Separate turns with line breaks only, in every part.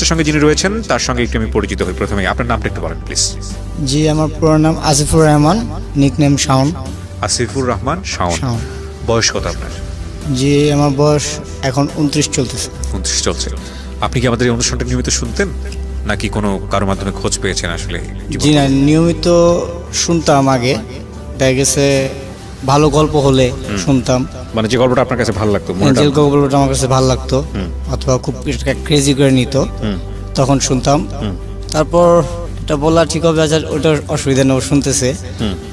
আমাদের সঙ্গে যিনি রয়েছেন তার সঙ্গে একটু আমি পরিচিত হই। প্রথমে আপনার নামটা একটু বলেন প্লিজ।
জি, আমার পুরো নাম আসিফুর রহমান, নিকনেম শাওন।
আসিফুর রহমান শাওন। বয়স কত আপনার?
জি, আমার বয়স এখন 29 চলতেছে।
29 চলছে। আপনি কি আমাদের এই অনুষ্ঠানটা নিয়মিত শুনতেন নাকি কোনো কারোর মাধ্যমে খোঁজ পেয়েছেন আসলে?
জি না, নিয়মিত শুনতাম আগে, দেখা গেছে ভালো গল্প হলে শুনতাম,
মানে যে গল্পটা আপনার কাছে ভালো লাগতো,
যে গল্পটা আমার কাছে ভালো লাগতো অথবা খুব ক্রেজি করে নিত, তখন শুনতাম। তারপর এটা বলা ঠিক হবে, ওটা অসুবিধা নেই, শুনতেছে।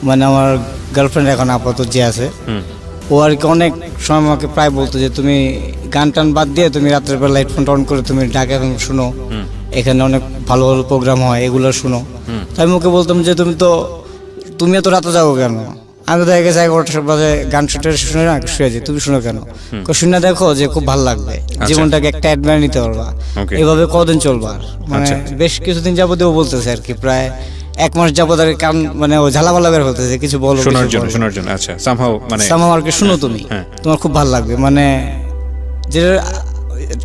মানে আমার গার্লফ্রেন্ড এখন আপাতত যে আছে, ও আর কি অনেক সময় আমাকে প্রায় বলতো যে তুমি গান টান বাদ দিয়ে তুমি রাত্রের বেলা হেডফোন অন করে তুমি ঢাকা এখন শুনো, এখানে অনেক ভালো ভালো প্রোগ্রাম হয়, এগুলো শুনো। তো আমি ওকে বলতাম যে তুমি এত রাতে যাবো কেন? আমি তো দেখা গেছে 11টার বাজে গান শুনে না শুয়ে যাই, তুমি শুনো কেন? শুনে দেখো যে খুব ভালো লাগবে, জীবনটাকে একটা অ্যাডমায়ার নিতে পারবা, এভাবে কদিন চলবা। মানে বেশ কিছুদিন যাবত ও বলতেছে আর কি, প্রায় 1 মাস যাবত আর কান মানে ও ঝালাপালা বের হতেছে কিছু বলো
শোনার জন্য। আচ্ছা, সামহাও
আর কি শুনো তুমি, তোমার খুব ভালো লাগবে। মানে যেটা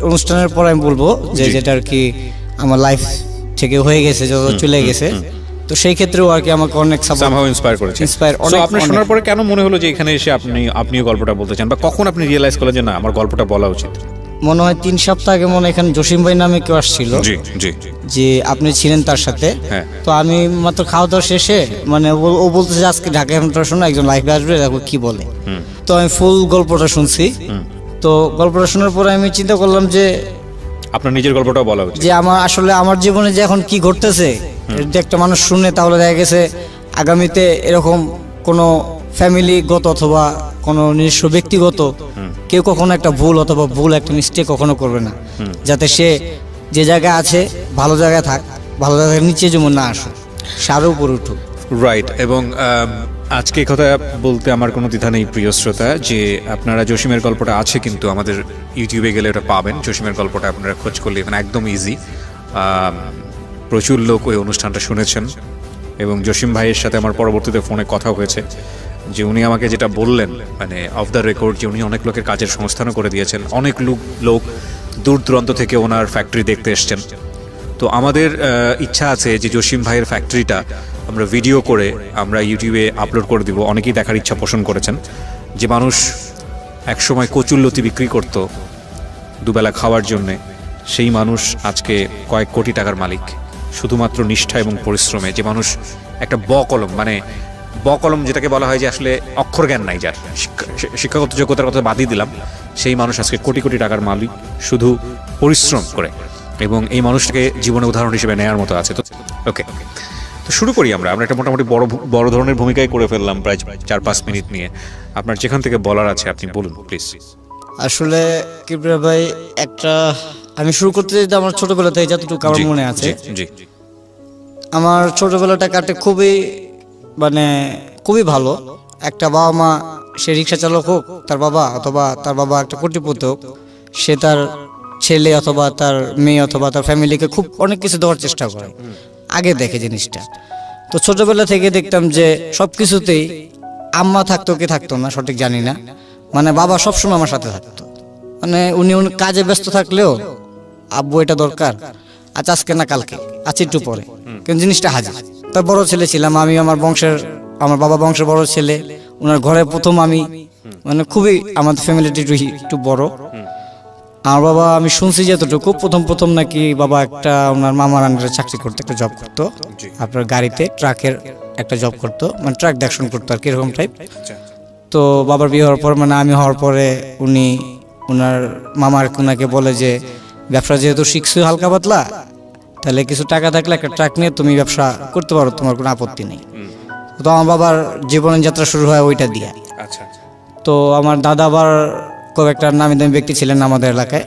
অনুষ্ঠানের পর আমি বলবো যে যেটা আর কি আমার লাইফ থেকে হয়ে গেছে, যত চলে গেছে, তো সেই ক্ষেত্রেও আর কি আমাকে অনেক
সামহাও ইন্সপায়ার করেছে। সো আপনার শোনার পরে কেন মনে হলো যে এখানে এসে আপনিও গল্পটা বলতে চান, বা কখন আপনি রিয়েলাইজ করলেন যে না আমার গল্পটা বলা উচিত?
মনে হয় 3 সপ্তাহ আগে মনে এখানে জসিম ভাই নামে কেউ আসছিল, যে আপনি ছিলেন তার সাথে। তো আমি মাত্র খাওয়া দাওয়া শেষে মানে ও বলতেছে আজকে ঢাকা এখনটা শোনো, একজন লাইভে আসবে, দেখো কি বলে। তো আমি ফুল গল্পটা শুনছি। তো গল্পটা শোনার পরে আমি চিন্তা করলাম যে
আপনার নিজের গল্পটাও বলা উচিত,
যে আমার জীবনে যে এখন কি ঘটতেছে, যদি একটা মানুষ শুনে তাহলে দেখা গেছে আগামীতে এরকম কোনো ফ্যামিলিগত অথবা কোনো নিজস্ব ব্যক্তিগত কেউ কখনো একটা ভুল একটা মিস্টেক কখনো করবে না, যাতে সে যে জায়গায় আছে ভালো জায়গায় থাক, ভালো জায়গায় নিচে যেমন না আসুক, সে আরও উপরে উঠুক।
রাইট। এবং আজকে কথা বলতে আমার কোনো দ্বিধা নেই প্রিয় শ্রোতা, যে আপনারা জসিমের গল্পটা আছে কিন্তু আমাদের ইউটিউবে গেলে ওটা পাবেন। জসিমের গল্পটা আপনারা খোঁজ করলে এখানে একদম ইজি। প্রচুর লোক ওই অনুষ্ঠানটা শুনেছেন, এবং জসিম ভাইয়ের সাথে আমার পরবর্তীতে ফোনে কথা হয়েছে, যে উনি আমাকে যেটা বললেন মানে অফ দ্য রেকর্ড, যে উনি অনেক লোকের কাজের সংস্থানও করে দিয়েছেন, অনেক লোক দূর দূরান্ত থেকে ওনার ফ্যাক্টরি দেখতে এসছেন। তো আমাদের ইচ্ছা আছে যে জসিম ভাইয়ের ফ্যাক্টরিটা আমরা ভিডিও করে আমরা ইউটিউবে আপলোড করে দিব। অনেকেই দেখার ইচ্ছা পোষণ করেছেন, যে মানুষ একসময় কচুল্লতি বিক্রি করত দুবেলা খাওয়ার জন্যে, সেই মানুষ আজকে কয়েক কোটি টাকার মালিক শুধুমাত্র নিষ্ঠা এবং পরিশ্রমে। যে মানুষ একটা কলম যেটাকে বলা হয় যে আসলে অক্ষর জ্ঞান নাই, যার শিক্ষাগত যোগ্যতার কথা বাদই দিলাম, সেই মানুষ আজকে কোটি কোটি টাকার মালিক শুধু পরিশ্রম করে, এবং এই মানুষটাকে জীবনে উদাহরণ হিসেবে নেওয়ার মতো আছে। তো ওকে, তো শুরু করি আমরা একটা মোটামুটি বড় ধরনের ভূমিকায় করে ফেললাম প্রায় 4-5 মিনিট নিয়ে। আপনার যেখান থেকে বলার আছে আপনি বলুন প্লিজ।
আসলে কিবরিয়া ভাই, আমি শুরু করতে যেতে আমার ছোটবেলা থেকে যতটুকু আমার মনে আছে, আমার ছোটবেলাটা কাটে খুবই ভালো। একটা বাবা মা, সে রিক্সা চালক হোক তার বাবা, অথবা তার বাবা একটা কোটিপতি হোক, সে তার ছেলে অথবা তার মেয়ে অথবা তার ফ্যামিলিকে খুব অনেক কিছু দেওয়ার চেষ্টা করে, আগে দেখে জিনিসটা। তো ছোটবেলা থেকে দেখতাম যে সব কিছুতেই আম্মা থাকতো কি থাকতো না সঠিক জানি না, মানে বাবা সবসময় আমার সাথে থাকতো। মানে উনি কাজে ব্যস্ত থাকলেও আব্বু এটা দরকার, আচ্ছা আজকে না কালকে, আচ্ছা একটু পরে, কিন্তু জিনিসটা হাজির। তার বড় ছেলে ছিলাম আমি, আমার বাবা বংশের বড় ছেলে, ওনার ঘরে প্রথম আমি, মানে খুবই আমাদের ফ্যামিলিটি একটু বড়। আমার বাবা, আমি শুনছি যতটুকু, প্রথম নাকি বাবা একটা ওনার মামার আন্ডারে চাকরি করতো, একটা জব করতো, আপনার গাড়িতে ট্রাকের একটা জব করতো, মানে ট্রাক দেখশন করতো আর কি, এরকম টাইপ। তো বাবার বিয়ে হওয়ার পর, মানে আমি হওয়ার পরে ওনার মামার ওনাকে বলে যে ব্যবসা যেহেতু শিখছো হালকা পাতলা, তাহলে কিছু টাকা থাকলে একটা ট্রাক নিয়ে তুমি ব্যবসা করতে পারো, তোমার কোনো আপত্তি নেই। তো আমার বাবার জীবনের যাত্রা শুরু হয় ওইটা দিয়ে। তো আমার দাদা আবার খুব একটা নামি দামি ব্যক্তি ছিলেন আমাদের এলাকায়,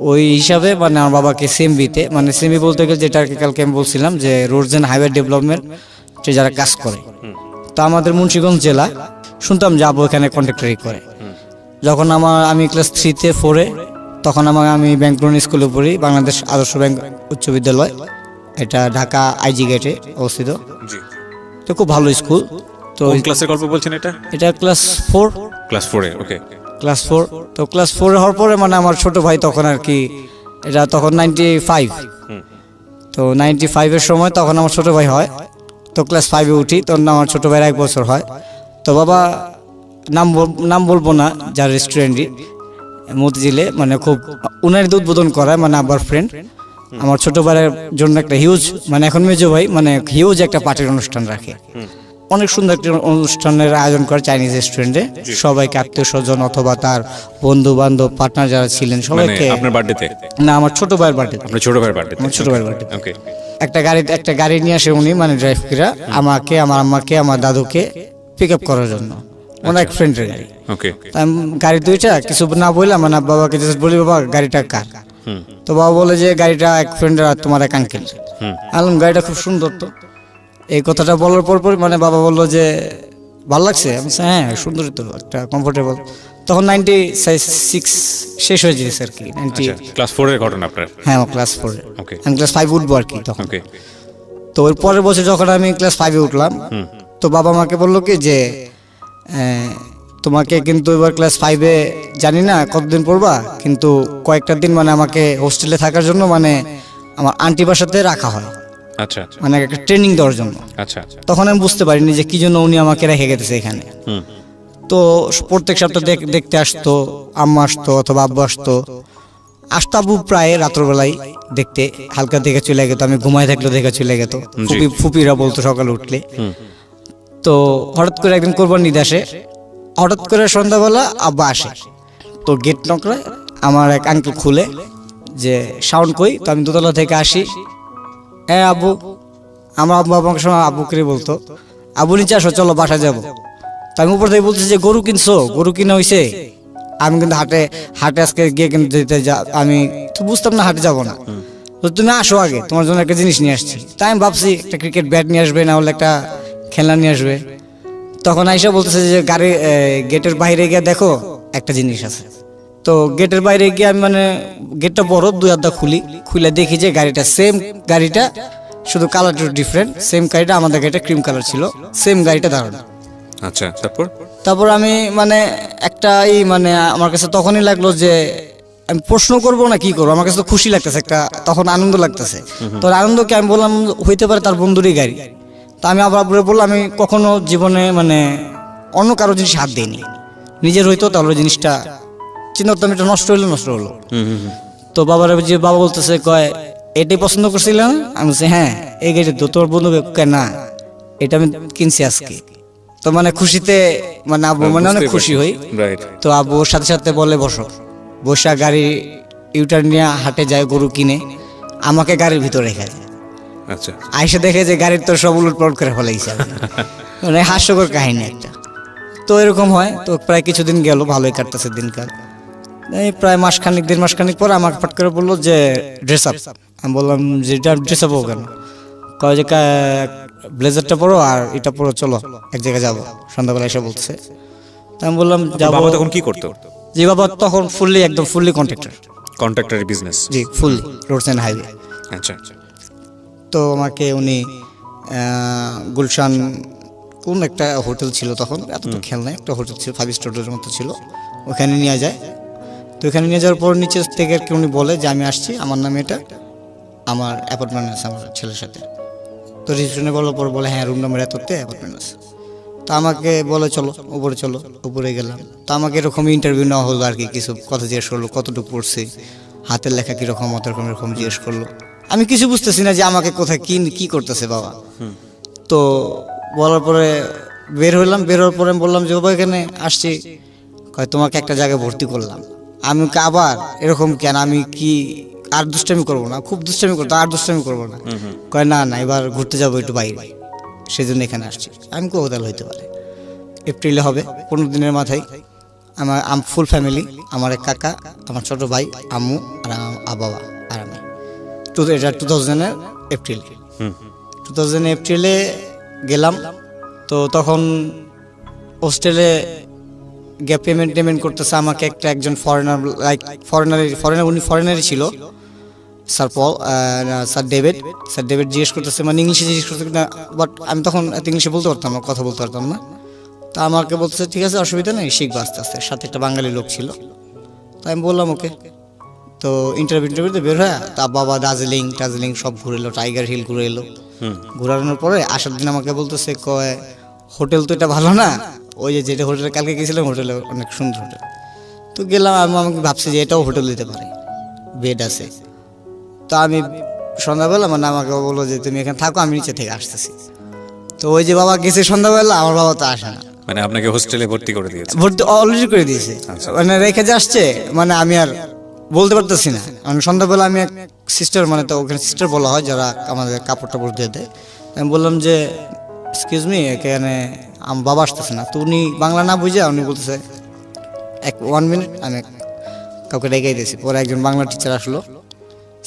ওই হিসাবে মানে আমার বাবাকে সিএমবিতে, মানে সিএমবি বলতে গেলে যেটা আর কি কালকে আমি বলছিলাম যে রোডস অ্যান্ড হাইওয়ে ডেভেলপমেন্ট, যারা কাজ করে। তো আমাদের মুন্সিগঞ্জ জেলা শুনতাম যে আবু এখানে কন্ট্রাক্টরি করে। যখন আমি ক্লাস 3-4-এ, তখন আমি ব্যাংকলোন স্কুলে পড়ি, বাংলাদেশ আদর্শ ব্যাংক উচ্চ বিদ্যালয়, এটা ঢাকা আইজি গেটে অবস্থিত। তো খুব ভালো স্কুল। তো
ক্লাসের গল্প বলছেন এটা
ক্লাস 4।
ক্লাস 4-এ? ওকে,
ক্লাস 4। তো ক্লাস 4 হওয়ার পরে মানে আমার ছোট ভাই তখন আর কি, এটা তখন 95, তো 95-এর সময় তখন আমার ছোট ভাই হয়, তো ক্লাস 5-এ উঠি, তখন আমার ছোট ভাইয়ের 1 বছর হয়। তো বাবা নাম বলবো না, যার রেস্টুরেন্টই মতিঝিলে, মানে খুব উনারই উদ্বোধন করায়, মানে আব্বার ফ্রেন্ড। আমার ছোট ভাইয়ের জন্য একটা হিউজ, মানে এখন মেজো ভাই, মানে হিউজ একটা পার্টির অনুষ্ঠান রাখে। অনেক সুন্দর একটা অনুষ্ঠানের আয়োজন করে চাইনিজ রেস্টুরেন্টে, সবাইকে আত্মীয় স্বজন অথবা তার বন্ধু বান্ধব পার্টনার যারা ছিলেন
মানে
সবাইকে।
আপনার বার্থডেতে?
না, আমার ছোট ভাইয়ের বার্থডে।
আপনার ছোট ভাইয়ের বার্থডেতে?
আমার ছোট ভাইয়ের বার্থডে।
ওকে।
একটা গাড়ি নিয়ে আসে উনি, মানে ড্রাইভ করে আমার আম্মাকে আমার দাদুকে পিক আপ করার জন্য, ওনার এক ফ্রেন্ডের গাড়ি।
ওকে।
গাড়ি দুইটা, কিছু না বললাম, মানে বাবাকে জাস্ট বলি, বাবা গাড়িটা কার? তো বাবা বলে যে গাড়িটা এক ফ্রেন্ডের আর তোমার এক আঙ্কেল। আলম গাড়িটা খুব সুন্দর। তো এই কথাটা বলার পর মানে বাবা বললো যে ভালো লাগছে? আমি বলছি, হ্যাঁ সুন্দরই তো, একটা কমফোর্টেবল। তখন 96 শেষ হয়ে যেছে আর কি।
ক্লাস 4 এর ঘটনা আপনার?
হ্যাঁ, আমার ক্লাস 4।
ওকে।
আমি ক্লাস 5 উঠবো আর কি তখন।
ওকে।
তো ওর পরের বছর যখন আমি ক্লাস 5-এ উঠলাম, তো বাবা আমাকে বললো কি যে তোমাকে কিন্তু এবার ক্লাস 5-এ জানি না কতদিন পড়বা, কিন্তু কয়েকটা দিন মানে আমাকে হোস্টেলে থাকার জন্য, মানে আমার আন্টি বাসাতে রাখা হয়,
আচ্ছা
মানে একটা ট্রেনিং দেওয়ার জন্য।
আচ্ছা।
তখন আমি বুঝতে পারিনি যে কি জন্য উনি আমাকে রেখে গেছে এখানে। তো প্রত্যেক সপ্তাহ দেখতে আসতো, আম্মা আসতো অথবা আব্বু আসতো। আবু প্রায় রাত্রবেলায় দেখতে, হালকা দেখে চলে যেত, আমি ঘুমায় থাকলে দেখে চলে যেত। ফুপিরা বলতো সকালে উঠলে। তো হঠাৎ করে একদিন কোরবানি ঈদ আসে, হঠাৎ করে সন্ধ্যাবেলা আব্বা আসে, তো গেট নকরে আমার এক আঙ্কেল খুলে যে সাউন্ড কই। তো আমি দোতলা থেকে আসি, হ্যাঁ আব্বু। আমার আব্বু আমাকে সময় আব্বু করে বলতো, আব্বু নিচে আসো, চলো বাসা যাবো। তো আমি উপর থেকে বলছি যে গরু কিনছো? গরু কিনা হয়েছে? আমি কিন্তু হাটে আজকে গিয়ে কিনতে আমি তো বুঝতাম না হাটে যাবো না। তো তুমি আসো আগে, তোমার জন্য একটা জিনিস নিয়ে আসছি। তাই আমি ভাবছি একটা ক্রিকেট ব্যাট নিয়ে আসবে, না হলে একটা খেলনা নিয়ে আসবে। তখন আইসা বলতেছে যে গাড়ি গেটের বাইরে গিয়ে দেখো একটা জিনিস আছে। তো গেটের বাইরে গিয়ে আমি, মানে গেটটা বড়, 2 আধা খুলে দেখি যে গাড়িটা সেম গাড়িটা, শুধু কালারটা ডিফারেন্ট। সেম গাড়িটা, আমাদের গাড়িটা ক্রিম কালার ছিল, সেম গাড়িটা দাঁড়ানো।
আচ্ছা। তারপর
আমি মানে একটা মানে আমার কাছে তখনই লাগলো যে আমি প্রশ্ন করবো না কি করবো, আমার কাছে তো খুশি লাগতেছে, একটা তখন আনন্দ লাগতেছে। তো আনন্দকে আমি বললাম হইতে পারে তার বন্ধুরই গাড়ি। তা আমি আবার বললাম আমি কখনো জীবনে মানে অন্য কারো জিনিস হাত দিইনি, নিজের হইতো তাহলে জিনিসটা চিন্তা করতাম, এটা নষ্ট হলো। তো বাবা বলতেছে কয় এটাই পছন্দ করছিল না? আমি বলছি হ্যাঁ, এই গাড়ি তো তোর বন্ধু। না, এটা আমি কিনছি আজকে। তো মানে খুশিতে, মানে আব্বু মানে অনেক খুশি হই। তো আব্বু ওর সাথে সাথে বলে বসা গাড়ি ইউটার নিয়ে হাটে যায়, গরু কিনে আমাকে গাড়ির ভিতরে রেখে যায়।
আচ্ছা।
আইসা দেখে যে গাড়ির তো সব উলটপালট করে ফেলাইছে, মানে হাস্যকর কাহিনী একটা। তো এরকম হয়। তো প্রায় কিছুদিন গেল, ভালোই কাটতেছে দিনকাল। এই প্রায় দেড় মাসখানিক পর আমাকে ফট করে বললো যে ড্রেস আপ। আমি বললাম যে ড্রেস আপ কেন? কয় যে ব্লেজারটা পরো আর এটা পরো, চলো এক জায়গায় যাবো। সন্ধ্যাবেলা এসে বলছে। আমি বললাম যাবো।
বাবা তখন কি করতো?
জি, বাবা তখন একদম ফুললি কন্ট্রাক্টর
বিজনেস।
জি, ফুললি রোডস এন্ড হাইওয়ে।
আচ্ছা।
তো আমাকে উনি গুলশান কোন একটা হোটেল ছিল তখন, এতটুকু খেয়াল নাই, একটা হোটেল ছিল 5 স্টারের মতো ছিল, ওখানে নিয়ে যায়। তো ওখানে নিয়ে যাওয়ার পর নিচে থেকে উনি বলে যে আমি আসছি, আমার নামে এটা, আমার অ্যাপার্টমেন্ট আছে আমার ছেলের সাথে। তো রিসেপশনে বলার পর বলে হ্যাঁ রুম নাম্বার এততে অ্যাপার্টমেন্ট আছে। তো আমাকে বলে চলো উপরে গেলাম। তো আমাকে এরকম ইন্টারভিউ নেওয়া হলো আর কি, কিছু কথা জিজ্ঞেস করলো, কতটুকু পড়ছি, হাতের লেখা কীরকম, এরকম জিজ্ঞেস করলো। আমি কিছু বুঝতেছি না যে আমাকে কোথায় কি করতেছে বাবা। তো বলার পরে বের হওয়ার পরে আমি বললাম যে বাবা এখানে আসছি, কয় তোমাকে একটা জায়গায় ভর্তি করলাম। আমি আবার এরকম কেন, আমি কি আর দুষ্টামি করবো না? খুব দুষ্টামি করতো, আর দুষ্টামি করবো না। কয় না এবার ঘুরতে যাবো একটু বাইরে, সেই জন্য এখানে আসছি। আমি কোথাও হইতে পারে এপ্রিলে হবে, 15 দিনের মাথায়। আমার ফুল ফ্যামিলি, আমার এক কাকা, আমার ছোট ভাই, আম্মু আর বাবা আর আমি। এটা 2000 এপ্রিলে গেলাম। তো তখন হোস্টেলে গিয়ে পেমেন্ট করতেছে আমাকে একজন ফরেনার, উনি ফরেনারই ছিল, স্যার ডেভিড জিজ্ঞেস করতেছে, মানে ইংলিশে জিজ্ঞেস করতেছে না, বাট আমি তখন এত ইংলিশে বলতে পারতাম না, কথা বলতে পারতাম না। তা আমাকে বলতেছে ঠিক আছে অসুবিধা নেই, শিখবো আস্তে আস্তে। সাথে একটা বাঙালি লোক ছিল। তাই আমি বললাম ওকে। তো ইন্টারভিউতে বের হয় তা বাবা দার্জিলিং সব ঘুরে এলো, টাইগার হিল ঘুরে এলো। ঘুরানোর পরে আসার দিন আমাকে বলতেছে কয় হোটেল তো এটা ভালো না, ওই যে যেটা হোটেলে কালকে গেছিলাম হোটেলে অনেক সুন্দর হোটেল। তো গেলাম, আমি আমাকে ভাবছি যে এটাও হোটেল দিতে পারে, বেড আছে। তো আমি সন্ধ্যাবেলা মানে আমাকে বললো যে তুমি এখানে থাকো, আমি নিচে থেকে আসতেছি। তো ওই যে বাবা গেছে সন্ধ্যাবেলা, আমার বাবা তো আসে না,
মানে আপনাকে হোস্টেলে ভর্তি করে দিয়েছে?
ভর্তি অলরেডি করে দিয়েছে, মানে রেখে যে আসছে, মানে আমি আর বলতে পারতেছি না। মানে সন্ধ্যাবেলা আমি এক সিস্টার, মানে তো ওখানে সিস্টার বলা হয় যারা আমাদের কাপড় টাপড় দিয়ে দেয়, আমি বললাম যে এক্সকিউজ মি, এখানে আমার বাবা আসতেছে না। তো উনি বাংলা না বুঝে উনি বলতেছে 1 মিনিট, আমি কাউকে রেখে দিয়েছি। পরে একজন বাংলা টিচার আসলো,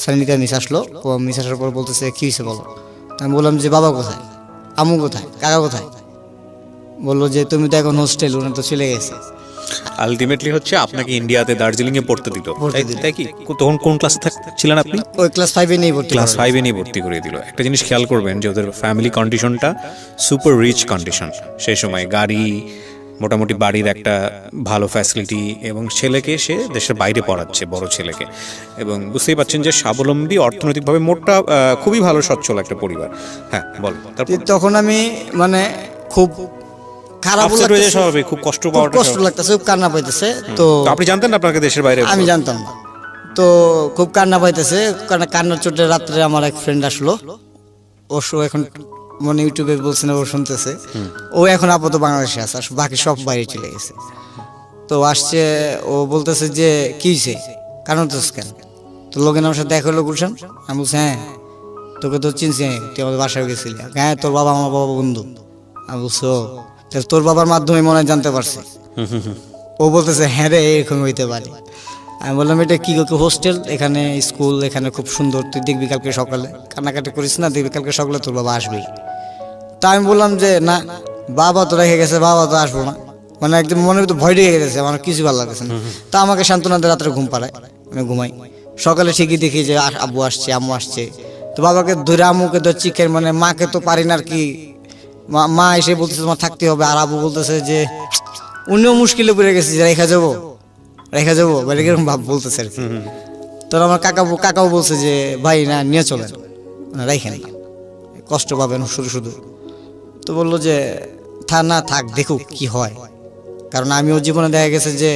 সানিকা মিস আসলো। ও মিস আসার পর বলতেছে কী হয়েছে বলো। আমি বললাম যে বাবা কোথায়, আম্মু কোথায়, কাকা কোথায়। বললো যে তুমি তো এখন হোস্টেল, উনি তো চলে গেছে।
আলটিমেটলি হচ্ছে আপনাকে ইন্ডিয়াতে দার্জিলিং এ পড়তে দিল,
পড়তে দিল।
তাই কি? তখন কোন ক্লাসে ছিলেন আপনি?
ওই ক্লাস 5-এ নিয়ে ভর্তি
ক্লাস
করা
5-এ নিয়ে ভর্তি করে দিল। একটা জিনিস খেয়াল করবেন যে ওদের ফ্যামিলি কন্ডিশনটা সুপার রিচ কন্ডিশন সেই সময়, গাড়ি, মোটামুটি বাড়ির একটা ভালো ফ্যাসিলিটি, এবং ছেলেকে সে দেশের বাইরে পড়াচ্ছে, বড় ছেলেকে, এবং বুঝতেই পারছেন যে স্বাবলম্বী, অর্থনৈতিকভাবে মোটটা খুবই ভালো সচ্ছল একটা পরিবার। হ্যাঁ বল। তারপর
তখন আমি মানে খুব খারাপ
আপসেট হয়ে যাওয়া স্বাভাবিক, খুব কষ্ট পাওয়াটা
কষ্ট লাগতেছে, খুব কান্না পাইতেছে। তো
আপনি জানতেন না আপনাকে দেশের বাইরে?
আমি জানতাম না। তো খুব কান্না পাইতেছে, কান্নার চোটে রাত্রে আমার এক ফ্রেন্ড আসলো, ও এখন মানে ইউটিউবে বলছে না, ও শুনতেছে। ও এখন আপাতত বাংলাদেশে আছে, আর বাকি সব বাইরে চলে গেছে। তো আসছে, ও বলতেছে যে কি হয়েছে, কারণ তো কেন। তো লোকের আমার সাথে দেখা হলো গুলশান। আমি বলছি হ্যাঁ, তোকে তো চিনছি, তুই আমাদের বাসায় গেছিলি। হ্যাঁ, তোর বাবা আমার বাবা বন্ধু। আমি বলছি ও, তাহলে তোর বাবার মাধ্যমে মনে হয় জানতে পারছি। ও বলতেছে হ্যাঁ রে, এরকম হইতে পারে। আমি বললাম এটা কি হোস্টেল, এখানে স্কুল, এখানে খুব সুন্দর, তুই দেখবি কালকে সকালে, কান্নাকাটি করিস না, দেখবি কালকে সকালে তোর বাবা আসবেই। তা আমি বললাম যে না, বাবা তো রেখে গেছে, বাবা তো আসবো না। মানে একদম মনের ভিতরে ভয় ঢেকে গেছে, আমার কিছু ভালো লাগছে না। তা আমাকে সান্ত্বনাতে রাত্রে ঘুম পাড়ায়, আমি ঘুমাই। সকালে ঠিকই দেখি যে আব্বু আসছে, আম্মু আসছে। তো বাবাকে ধরে, আম্মুকে তো চিকেন, মানে মাকে তো পারি না আর কি। মা এসে বলতেছে তোমার থাকতে হবে, আর আব্বু বলতেছে যে উনিও মুশকিলে পড়ে গেছে যে রেখা যাবো বা এরকম ভাব বলতেছে আর কি। তোর আমার কাকাও বলছে যে ভাই না, নিয়ে চলেন, রাইখেন না, কষ্ট পাবেন শুধু। তো বললো যে না থাক, দেখুক কি হয়, কারণ আমিও জীবনে দেখা গেছে যে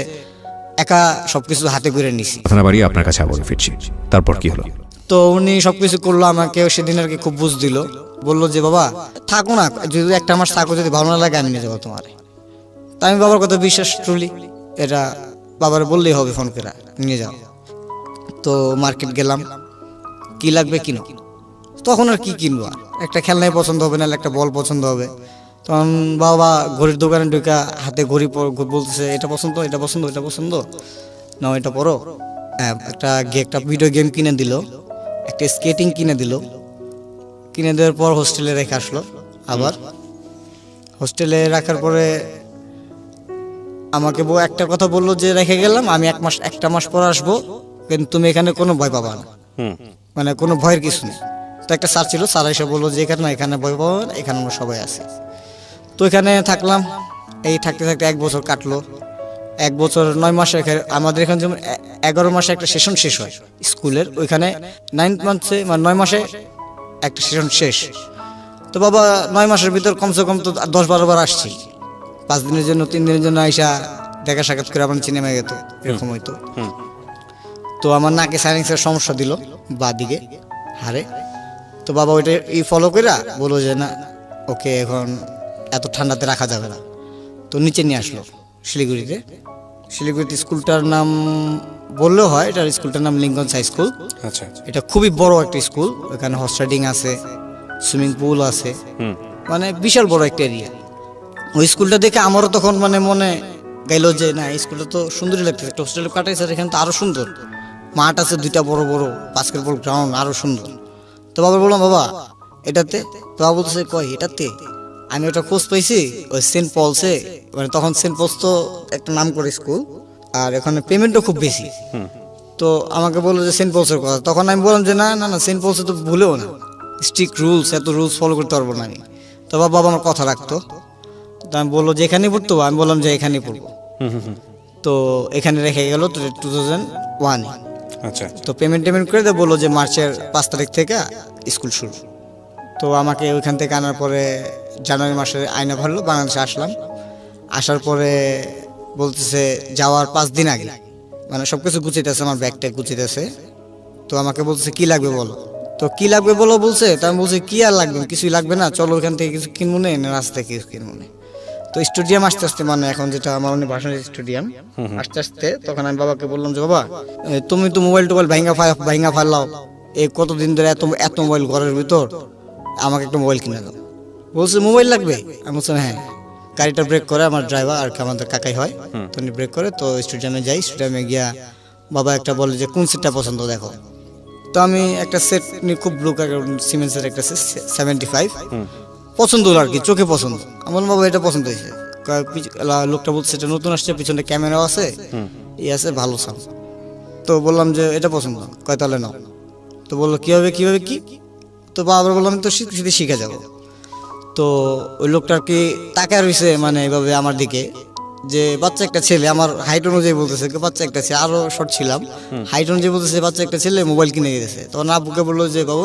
একা সবকিছু হাতে করে নিছি।
বাড়ি আপনার কাছে আবার ফিরছি, তারপর কি হলো?
তো উনি সবকিছু করলো, আমাকে সেদিন আর কি খুব বুঝ দিল। বললো যে বাবা থাকো না, যদি 1 মাস থাকো, যদি ভালো না লাগে আমি নিয়ে যাবো তোমার। তা আমি বাবার কথা বিশ্বাস ট্রুলি, এটা বাবার বললেই হবে, ফোন করে নিয়ে যাও। তো মার্কেট গেলাম, কি লাগবে কিনো। তখন আর কি কিনবো, একটা খেলনাই পছন্দ হবে, না একটা বল পছন্দ হবে। তখন বাবা ঘড়ির দোকানে ঢুকা হাতে ঘড়ি বলতেছে এটা পছন্দ, এটা পছন্দ, এটা পছন্দ, না এটা পড়ো। একটা ভিডিও গেম কিনে দিল, একটা স্কেটিং কিনে দিল। কিনে দেওয়ার পর হোস্টেলে রেখে আসলো। আবার হোস্টেলে রাখার পরে আমাকে একটা কথা বললো যে রেখে গেলাম, আমি 1 মাস পর আসবো, কিন্তু তুমি এখানে কোনো ভয় পাবা না, মানে কোনো ভয়ের কিছু নেই। তো একটা স্যার ছিল, স্যার এসে বললো যে এখানে ভয় পাবা না, এখানে আমরা সবাই আছি। তো এখানে থাকলাম, এই থাকতে 1 বছর কাটলো। 1 বছর 9 মাসে আমাদের এখানে যেমন 11 মাসে একটা সেশন শেষ হয় স্কুলের, ওইখানে 9 মান্থসে মানে 9 মাসে একটা সেশন শেষ। তো বাবা 9 মাসের ভিতর কমসে কম তো 10-12 বার আসছি, 5 দিনের জন্য 3 দিনের জন্য আইসা দেখা সাক্ষাৎ করে আমার সিনেমা যেত, এরকম হইতো। তো আমার নাকে সাইলেন্সের সমস্যা দিল বা দিকে হারে। তো বাবা ওইটা ফলো করে বললো যে না, ওকে এখন এত ঠান্ডাতে রাখা যাবে না। তো নিচে নিয়ে আসলো শিলিগুড়িতে। স্কুলটার নাম বললেও হয়, এটার স্কুলটার নাম লিঙ্কন হাই স্কুল।
আচ্ছা,
এটা খুবই বড় একটা স্কুল, ওখানে হর্স রাইডিং আছে, সুইমিং পুল আছে, মানে বিশাল বড় একটা এরিয়া। ওই স্কুলটা দেখে আমারও তখন মানে মনে গেল যে না, এই স্কুলটা তো সুন্দরই লাগতেছে, একটা হোস্টেলে কাটাইছে, এখানে তো আরো সুন্দর, মাঠ আছে 2টা বড় বড়, বাস্কেটবল গ্রাউন্ড আরো সুন্দর। তো বাবা বললাম বাবা এটাতে, তো বাবা বলতেছে কয় এটাতে। আমি ওটা খোঁজ পাইছি ওই সেন্ট পলসে, মানে তখন সেন্ট পলস তো একটা নাম করে স্কুল, আর এখানে পেমেন্টও খুব বেশি। তো আমাকে বললো যে সেন্ট পলসের কথা। তখন আমি বললাম যে না না না, সেন্ট পলসে তো ভুলেও না, স্ট্রিক্ট রুলস, এত রুলস ফলো করতে পারবো না আমি। তো বাবা আমার কথা রাখতো। তো আমি বললো যে এখানেই পড়তো, আমি বললাম যে এখানেই পড়বো। তো এখানে রেখে গেল 2001।
আচ্ছা
তো পেমেন্ট করে দিয়ে বললো যে মার্চের 5 তারিখ থেকে স্কুল শুরু। তো আমাকে ওইখান থেকে আনার পরে জানুয়ারি মাসে আয়না ভরলো, বাংলাদেশে আসলাম। আসার পরে বলতেছে যাওয়ার 5 দিন আগে, মানে সব কিছু গুছিতেছে, আমার ব্যাগটা গুছিতেছে। তো আমাকে বলতেছে কি লাগবে বলো। তো কি লাগবে বলো বলছে, তা আমি বলছি কি আর লাগবে, কিছুই লাগবে না, চলো ওইখান থেকে কিছু কিনবো না, রাস্তা থেকে কিছু কিনবো না। তো স্টেডিয়াম আস্তে আস্তে, মানে এখন যেটা আমার অনেক ভাষণের স্টেডিয়াম, আস্তে আস্তে তখন আমি বাবাকে বললাম যে বাবা তুমি তো মোবাইল টোবাইল ভাঙ্গা ফালাও, এই কতদিন ধরে এত এত মোবাইল ঘরের ভিতর, আমাকে একটা মোবাইল কিনে দাও। বলছে মোবাইল লাগবে, আমি বলছিলাম হ্যাঁ। গাড়িটা ব্রেক করে, আমার ড্রাইভার আর কি আমাদের কাকাই হয়, তো উনি ব্রেক করে, তো স্টেডিয়ামে যাই। স্টেডিয়ামে গিয়া বাবা একটা বলে যে কোন সিটটা পছন্দ দেখো। তো আমি একটা সেট খুব ব্লু কালার সিমেন্সের একটা 75 পছন্দ হলো আর কি, চোখে পছন্দ। আমার বাবা এটা পছন্দ হয়েছে। লোকটা বলছে এটা নতুন আসছে, পিছনে ক্যামেরাও আছে, ই আছে, ভালো সাউন্ড। তো বললাম যে এটা পছন্দ, কয় তাহলে নাও। তো বললো কিভাবে কি। তো বাবা বললাম তো শিখতে শিখে যাবো। তো ওই লোকটা আর কি তাকায় রয়েছে, মানে এইভাবে আমার দিকে, যে বাচ্চা একটা ছেলে, আমার হাইট অনুযায়ী বলতেছে বাচ্চা একটা ছেলে, আরো শর্ট ছিলাম, হাইট অনুযায়ী বলতেছে বাচ্চা একটা ছেলে মোবাইল কিনে দিয়েছে। তখন আব্বুকে বললো যে বাবা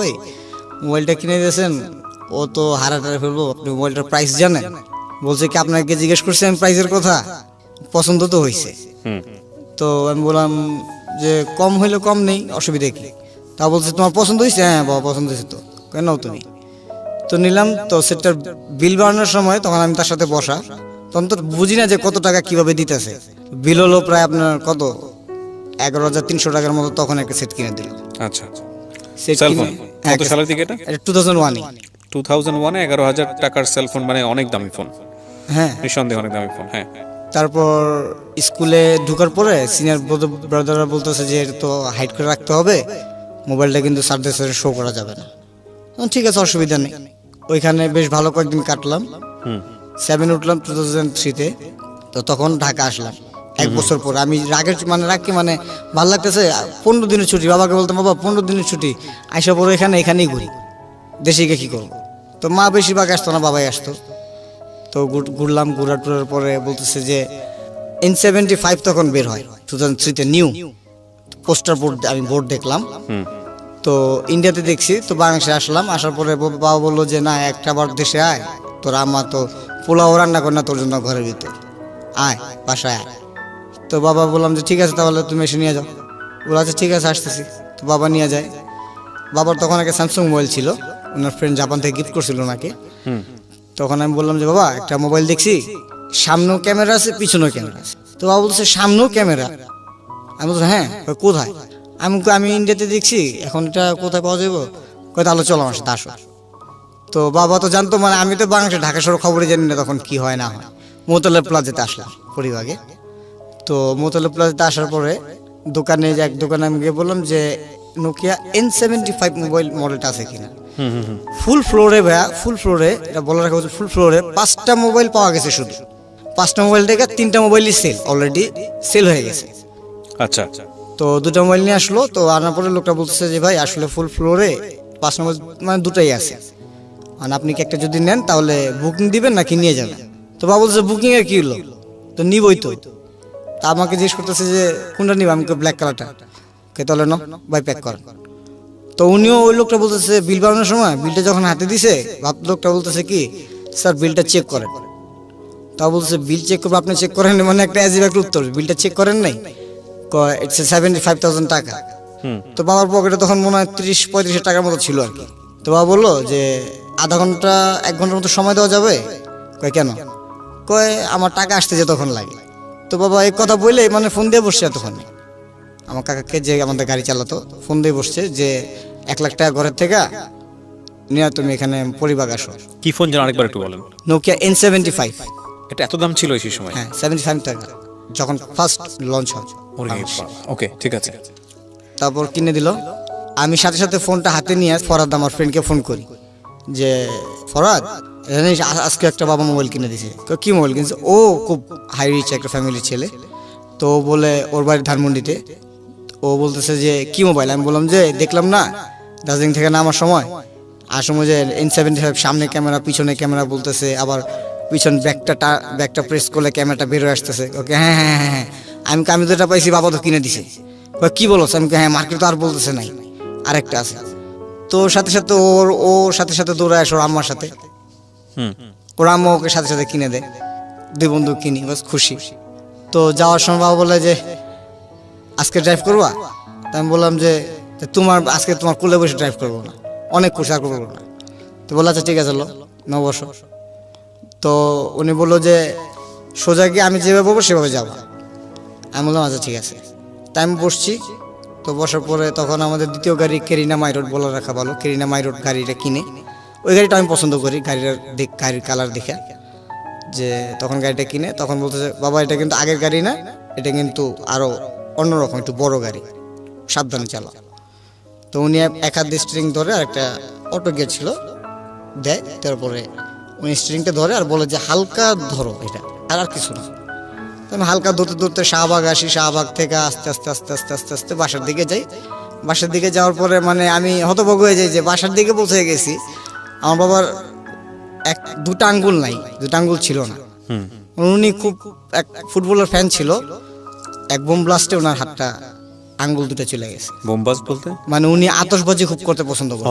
মোবাইলটা কিনে দিয়েছেন, ও তো হারাটারে ফেলবো, আপনি মোবাইলটার প্রাইস জানেন? বলছে কি আপনাকে জিজ্ঞেস করছি আমি প্রাইসের কথা, পছন্দ তো হয়েছে। তো আমি বললাম যে কম হইলে কম নেই, অসুবিধা কি। তা বলছে তোমার পছন্দ হয়েছে? হ্যাঁ বাবা পছন্দ হয়েছে। তো কেন তুমি? তো নিলাম। তো সেটার বিল বানানোর সময় তখন আমি তার সাথে বসা, তখন তো বুঝি না যে কত টাকা কিভাবে দিতেছে। বিল হলো প্রায় আপনার কত 11,300 টাকার মতো, তখন একটা সেট কিনে দিল।
আচ্ছা
সেট
সেলফোন কত সালের দিকে এটা?
2001
2001 11,000 টাকার সেলফোন, মানে অনেক দামি ফোন,
হ্যাঁ
নিঃসন্দেহে অনেক দামি ফোন। হ্যাঁ
তারপর স্কুলে ঢোকার পরে সিনিয়র ব্রাদাররা বলতেছে যে এটা তো হাইড করে রাখতে হবে, মোবাইলটা কিন্তু স্যারদের সাথে শো করা যাবে না। ঠিক আছে অসুবিধা নেই। ওইখানে বেশ ভালো কয়েকদিন কাটলাম। 7 উঠলাম 2003-তে। তো তখন ঢাকা আসলাম 1 বছর পর। আমি রাখি ভালো লাগতেছে, 15 দিনের ছুটি। বাবাকে বলতাম বাবা 15 দিনের ছুটি, আইসা পরে এখানেই ঘুরি, দেশে গিয়ে কী করবো। তো মা বেশিরভাগ আসতো না, বাবাই আসতো। তো ঘুরলাম, ঘোরার পরে বলতেছে যে N75 তখন বের হয় 2003-তে, নিউ পোস্টার বোর্ড, আমি বোর্ড দেখলাম। তো ইন্ডিয়াতে দেখছি, তো বাংলাদেশে আসলাম। আসার পরে বাবা বললো যে না একটা বার দেশে আয়, তোর আম্মা তো পোলাও রান্না করে না তোর জন্য ঘরের ভিতর, আয় বাসায় আয়। তো বাবা বললাম যে ঠিক আছে তাহলে তুমি এসে নিয়ে যাও। বলো আচ্ছা ঠিক আছে আসতেছি। তো বাবা নিয়ে যায়। বাবার তখন একটা স্যামসাং মোবাইল ছিল, ওনার ফ্রেন্ড জাপান থেকে গিফট করছিল ওনাকে। তখন আমি বললাম যে বাবা একটা মোবাইল দেখছি, সামনেও ক্যামেরা আছে পিছনেও ক্যামেরা আছে। তো বাবা বলছে সামনেও ক্যামেরা? আমি বলছি হ্যাঁ। কোথায়? আমি ইন্ডিয়াতে দেখছি, এখন এটা কোথায় পাওয়া যাবে? তাহলে চলো আমার সাথে আসো। তো বাবা তো জানতো, আমি তো বাংলাদেশে ঢাকা শহর খবরই জানি না তখন কি হয় না হয়। মোতালেব প্লাজাতে আসলাম পরিবাগে। তো মোতালেব প্লাজাতে আসার পরে এক দোকানে আমি গিয়ে বললাম যে নোকিয়া N75 মোবাইল মডেলটা আছে কিনা। ফুল ফ্লোরে ভাইয়া, ফুল ফ্লোরে, এটা বলে রাখা হচ্ছে, ফুল ফ্লোরে 5টা মোবাইল পাওয়া গেছে। শুধু 5টা মোবাইল থেকে 3টা মোবাইলই অলরেডি সেল হয়ে গেছে।
আচ্ছা
তো 2টা মোবাইল নিয়ে আসলো। তো আনার পরে লোকটা বলতেছে যে ভাই আসলে ফুল ফ্লোরে 5টা মোবাইল, 2টাই আছে, আপনি কি একটা যদি নেন তাহলে বুকিং দিবেন নাকি নিয়ে যাবেন। তো বাবা বলছে বুকিং এর কি হলো, তো নিবই তো। তা আমাকে জিজ্ঞেস করতেছে যে কোনটা নিব, আমি ব্ল্যাক কালারটা। তাহলে না ভাই প্যাক করেন। তো উনিও, ওই লোকটা বলতেছে বিল বানানোর সময় বিলটা যখন হাতে দিছে, লোকটা বলতেছে কি স্যার বিলটা চেক করেন। তা বলছে বিল চেক করবো, আপনি চেক করেন? একটা অ্যাজিব একটা উত্তর, বিলটা চেক করেন নাই? ইটস 75,000 টাকা। তো বাবার পকেটে তখন মনে হয় 30-35 টাকার মতো ছিল আর কি। তো বাবা বললো যে আধা ঘন্টা 1 ঘন্টার মতো সময় দেওয়া যাবে? কেন? আমার টাকা আসতে যে তখন লাগে। তো বাবা এই কথা বলে ফোন দিয়ে বসছে তখন আমার কাকাকে, যে আমাদের গাড়ি চালাতো, ফোন দিয়ে বসছে যে 1 লাখ টাকা ঘরের থেকে নিয়ে তুমি এখানে পরিবার আসো।
কি ফোন যেন আরেকবার একটু বলেন।
Nokia N75।
এটা এত দাম ছিল সেই সময়?
হ্যাঁ 75 টাকা যখন ফার্স্ট লঞ্চ হয়।
ওকে ঠিক আছে।
তারপর কিনে দিল। আমি সাথে সাথে ফোনটা হাতে নিয়ে ফরাদ আমার ফ্রেন্ডকে ফোন করি যে ফরাদ আজকে একটা বাবা মোবাইল কিনে দিছে। কি মোবাইল কিনছে? ও খুব হাই রিচ একটা ফ্যামিলির ছেলে। তো বলে ওর বাড়ি ধানমন্ডিতে। ও বলতেছে যে কি মোবাইল? আমি বললাম যে দেখলাম না দার্জিলিং থেকে নামার সময় যে N75 সামনে ক্যামেরা পিছনে ক্যামেরা বলতেছে, আবার পিছন ব্যাকটা প্রেস করলে ক্যামেরাটা বের হয়ে আসতেছে। ওকে হ্যাঁ হ্যাঁ হ্যাঁ হ্যাঁ আমি তো এটা পাইছি, বাবা তো কিনে দিছে। বা কি বলছ? আমি হ্যাঁ মার্কেট তো আর বলতেছে নাই, আরেকটা আছে। তো সাথে সাথে ও সাথে সাথে দৌড়ায় আসে ওর আম্মার সাথে, ওর আম্মা ওকে সাথে সাথে কিনে দেয়, দুই বন্ধু কিনি, বাস খুশি। তো যাওয়ার সময় বাবা বলে যে আজকে ড্রাইভ করবা? তা আমি বললাম যে আজকে তোমার কোলে বসে ড্রাইভ করবো না, অনেক খুশি, আর করবো না। তো বললো আচ্ছা ঠিক আছে ন বসো। তো উনি বললো যে সোজা গিয়ে আমি যেভাবে বলবো সেভাবে যাবো। আমি বললাম আচ্ছা ঠিক আছে। তাই আমি বসছি। তো বসার পরে তখন আমাদের দ্বিতীয় গাড়ি কেরিনা মাই রোড, বলে রাখা ভালো, কেরিনা মাই রোড গাড়িটা কিনে। ওই গাড়িটা আমি পছন্দ করি, গাড়ির কালার দেখে। যে তখন গাড়িটা কিনে তখন বলতেছে বাবা এটা কিন্তু আগের গাড়ি না, এটা কিন্তু আরও অন্যরকম, একটু বড় গাড়ি, সাবধানে চালা। তো উনি এক হাত দিয়ে স্টিয়ারিং ধরে, আর একটা অটো গিয়ার ছিল দেয়, তারপরে উনি স্টিয়ারিংটা ধরে আর বলে যে হালকা ধরো এটা, আর কিছু না। তো আমি হালকা ধরতে ধরতে শাহবাগ আসি, শাহবাগ থেকে আস্তে আস্তে আস্তে আস্তে আস্তে আস্তে বাসার দিকে যাই। বাসার দিকে যাওয়ার পরে মানে আমি হতভম্ব হয়ে যাই যে বাসার দিকে পৌঁছে গেছি। আমার বাবার দুটা আঙ্গুল নাই, দুটা আঙ্গুল ছিল না। উনি খুব এক ফুটবলের ফ্যান ছিল, এক বোম ব্লাস্টে ওনার হাতটা আঙ্গুল দুটো চলে গেছে।
বোমবাজ বলতে
মানে উনি আতশবাজি খুব করতে পছন্দ করেন।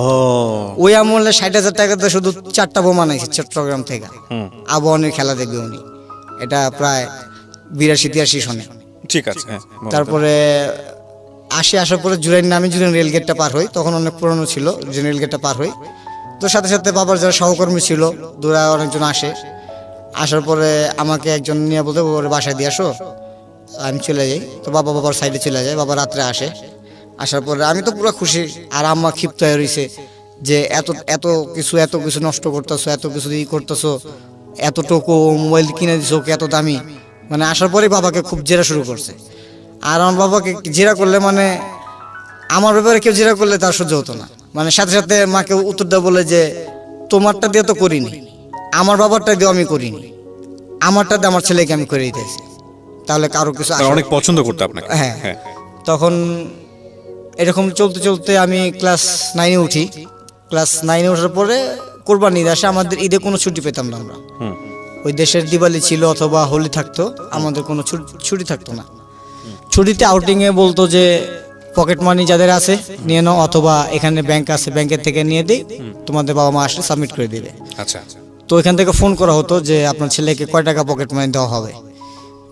ওই আমলে 60,000 টাকাতে শুধু 4টা বোমা আনাইছে চট্টগ্রাম থেকে। আবহাওয়ার খেলা দেখবে উনি, এটা প্রায় 82-83 সনে।
ঠিক আছে।
তারপরে আসার পরে আমি জুরাইন রেলগেটটা পার হই, তখন অনেক পুরনো ছিল, জুরাইন রেলগেটটা পার হই। তো সাথে সাথে বাবার যারা সহকর্মী ছিল দূরা অনেকজন আসার পরে আমাকে একজন নিয়ে বলতে ওর বাসায় দিয়ে আসো, আমি চলে যাই। তো বাবার সাইডে চলে যায়, বাবা রাত্রে আসার পরে আমি তো পুরো খুশি, আর আম্মা ক্ষিপ্ত হয়ে রয়েছে যে এত কিছু নষ্ট করতেছো, এত কিছু করতেছো, এতটুকু মোবাইল কিনে দিছো ওকে এত দামি। মানে আসার পরে বাবাকে খুব জেরা শুরু করছে। আর আমার বাবাকে জেরা করলে মানে আমার ব্যাপারে কেউ জেরা করলে তার সহ্য হতো না। মানে সাথে সাথে মাকে উত্তর দেওয়া বলে যে তোমারটা দিয়ে তো করিনি, আমার বাবারটা দিয়ে আমি করিনি, আমারটা দিয়ে আমার ছেলেকে আমি করে দিতেছি, তাহলে কারো কিছু
অনেক পছন্দ করতে আপনাকে।
হ্যাঁ। তখন এরকম চলতে চলতে আমি ক্লাস 9-এ উঠি। ক্লাস 9-এ ওঠার পরে কোরবানি ঈদ আসে, আমাদের ঈদে কোনো ছুটি পেতাম না আমরা। ওই দেশের দিওয়ালি ছিল অথবা হোলি থাকতো, আমাদের কোনো ছুটি থাকতো না। ছুটিতে আউটিংয়ে বলতো যে পকেট মানি যাদের আছে নিয়ে নাও, অথবা এখানে ব্যাংক আছে, ব্যাংকের থেকে নিয়ে দিই, তোমাদের বাবা মা আসলে সাবমিট করে দেবে।
আচ্ছা।
তো এখান থেকে ফোন করা হতো যে আপনার ছেলেকে কয় টাকা পকেট মানি দেওয়া হবে।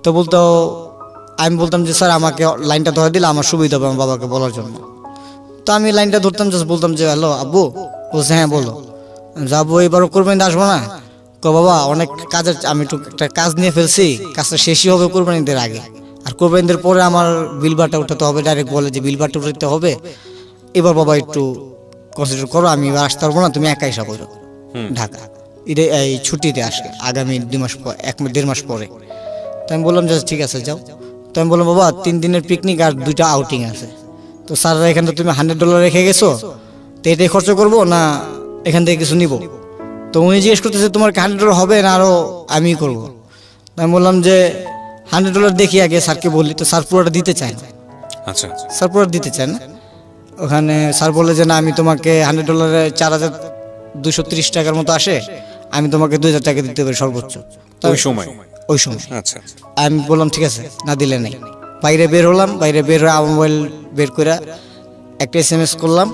তো আমি বলতাম যে স্যার আমাকে লাইনটা ধরে দিলে আমার সুবিধা হবে আমার বাবাকে বলার জন্য। তো আমি লাইনটা ধরতাম, জাস্ট বলতাম যে হ্যালো আব্বু। বলছে হ্যাঁ বলো। যাবো এবারও কোরবানিতে আসবো না? বাবা অনেক কাজের, আমি একটু একটা কাজ নিয়ে ফেলছি, কাজটা শেষই হবে কোরবানিদের আগে, আর কোরবানিদের পরে আমার বিলবারটা উঠাতে হবে। ডাইরেক্ট বলে যে বিলবারটা উঠাতে হবে, এবার বাবা একটু কনসিডার করো, আমি এবার আসতে পারবো না, তুমি একাই এসে বলো ঢাকা এই ছুটিতে আসে আগামী 2 মাস পর, 1-1.5 মাস পরে। তো আমি বললাম যে ঠিক আছে যাও। তো আমি বললাম বাবা 3 দিনের পিকনিক আর 2টা আউটিং আছে, তো স্যাররা এখানে তুমি $100 রেখে গেছো, তো এটাই খরচ করবো না এখান থেকে কিছু নিব? তো উনি জিজ্ঞেস করতেছে তোমার কি $100 হবে না আরো আমি করবো? আমি বললাম যে $100 দেখি আগে স্যারকে বললি। তো স্যার পুরোটা দিতে চায় না।
আচ্ছা।
স্যার পুরোটা দিতে চায় না। ওখানে স্যার বলে যে না আমি তোমাকে $100 4,230 টাকার মতো আসে, আমি তোমাকে 2,000 টাকা দিতে পারি সর্বোচ্চ
ওই সময়।
আচ্ছা। আমি বললাম ঠিক আছে, না দিলে নেই। বাইরে বের হলাম, বাইরে বের হয়ে মোবাইল বের করে একটা SMS করলাম।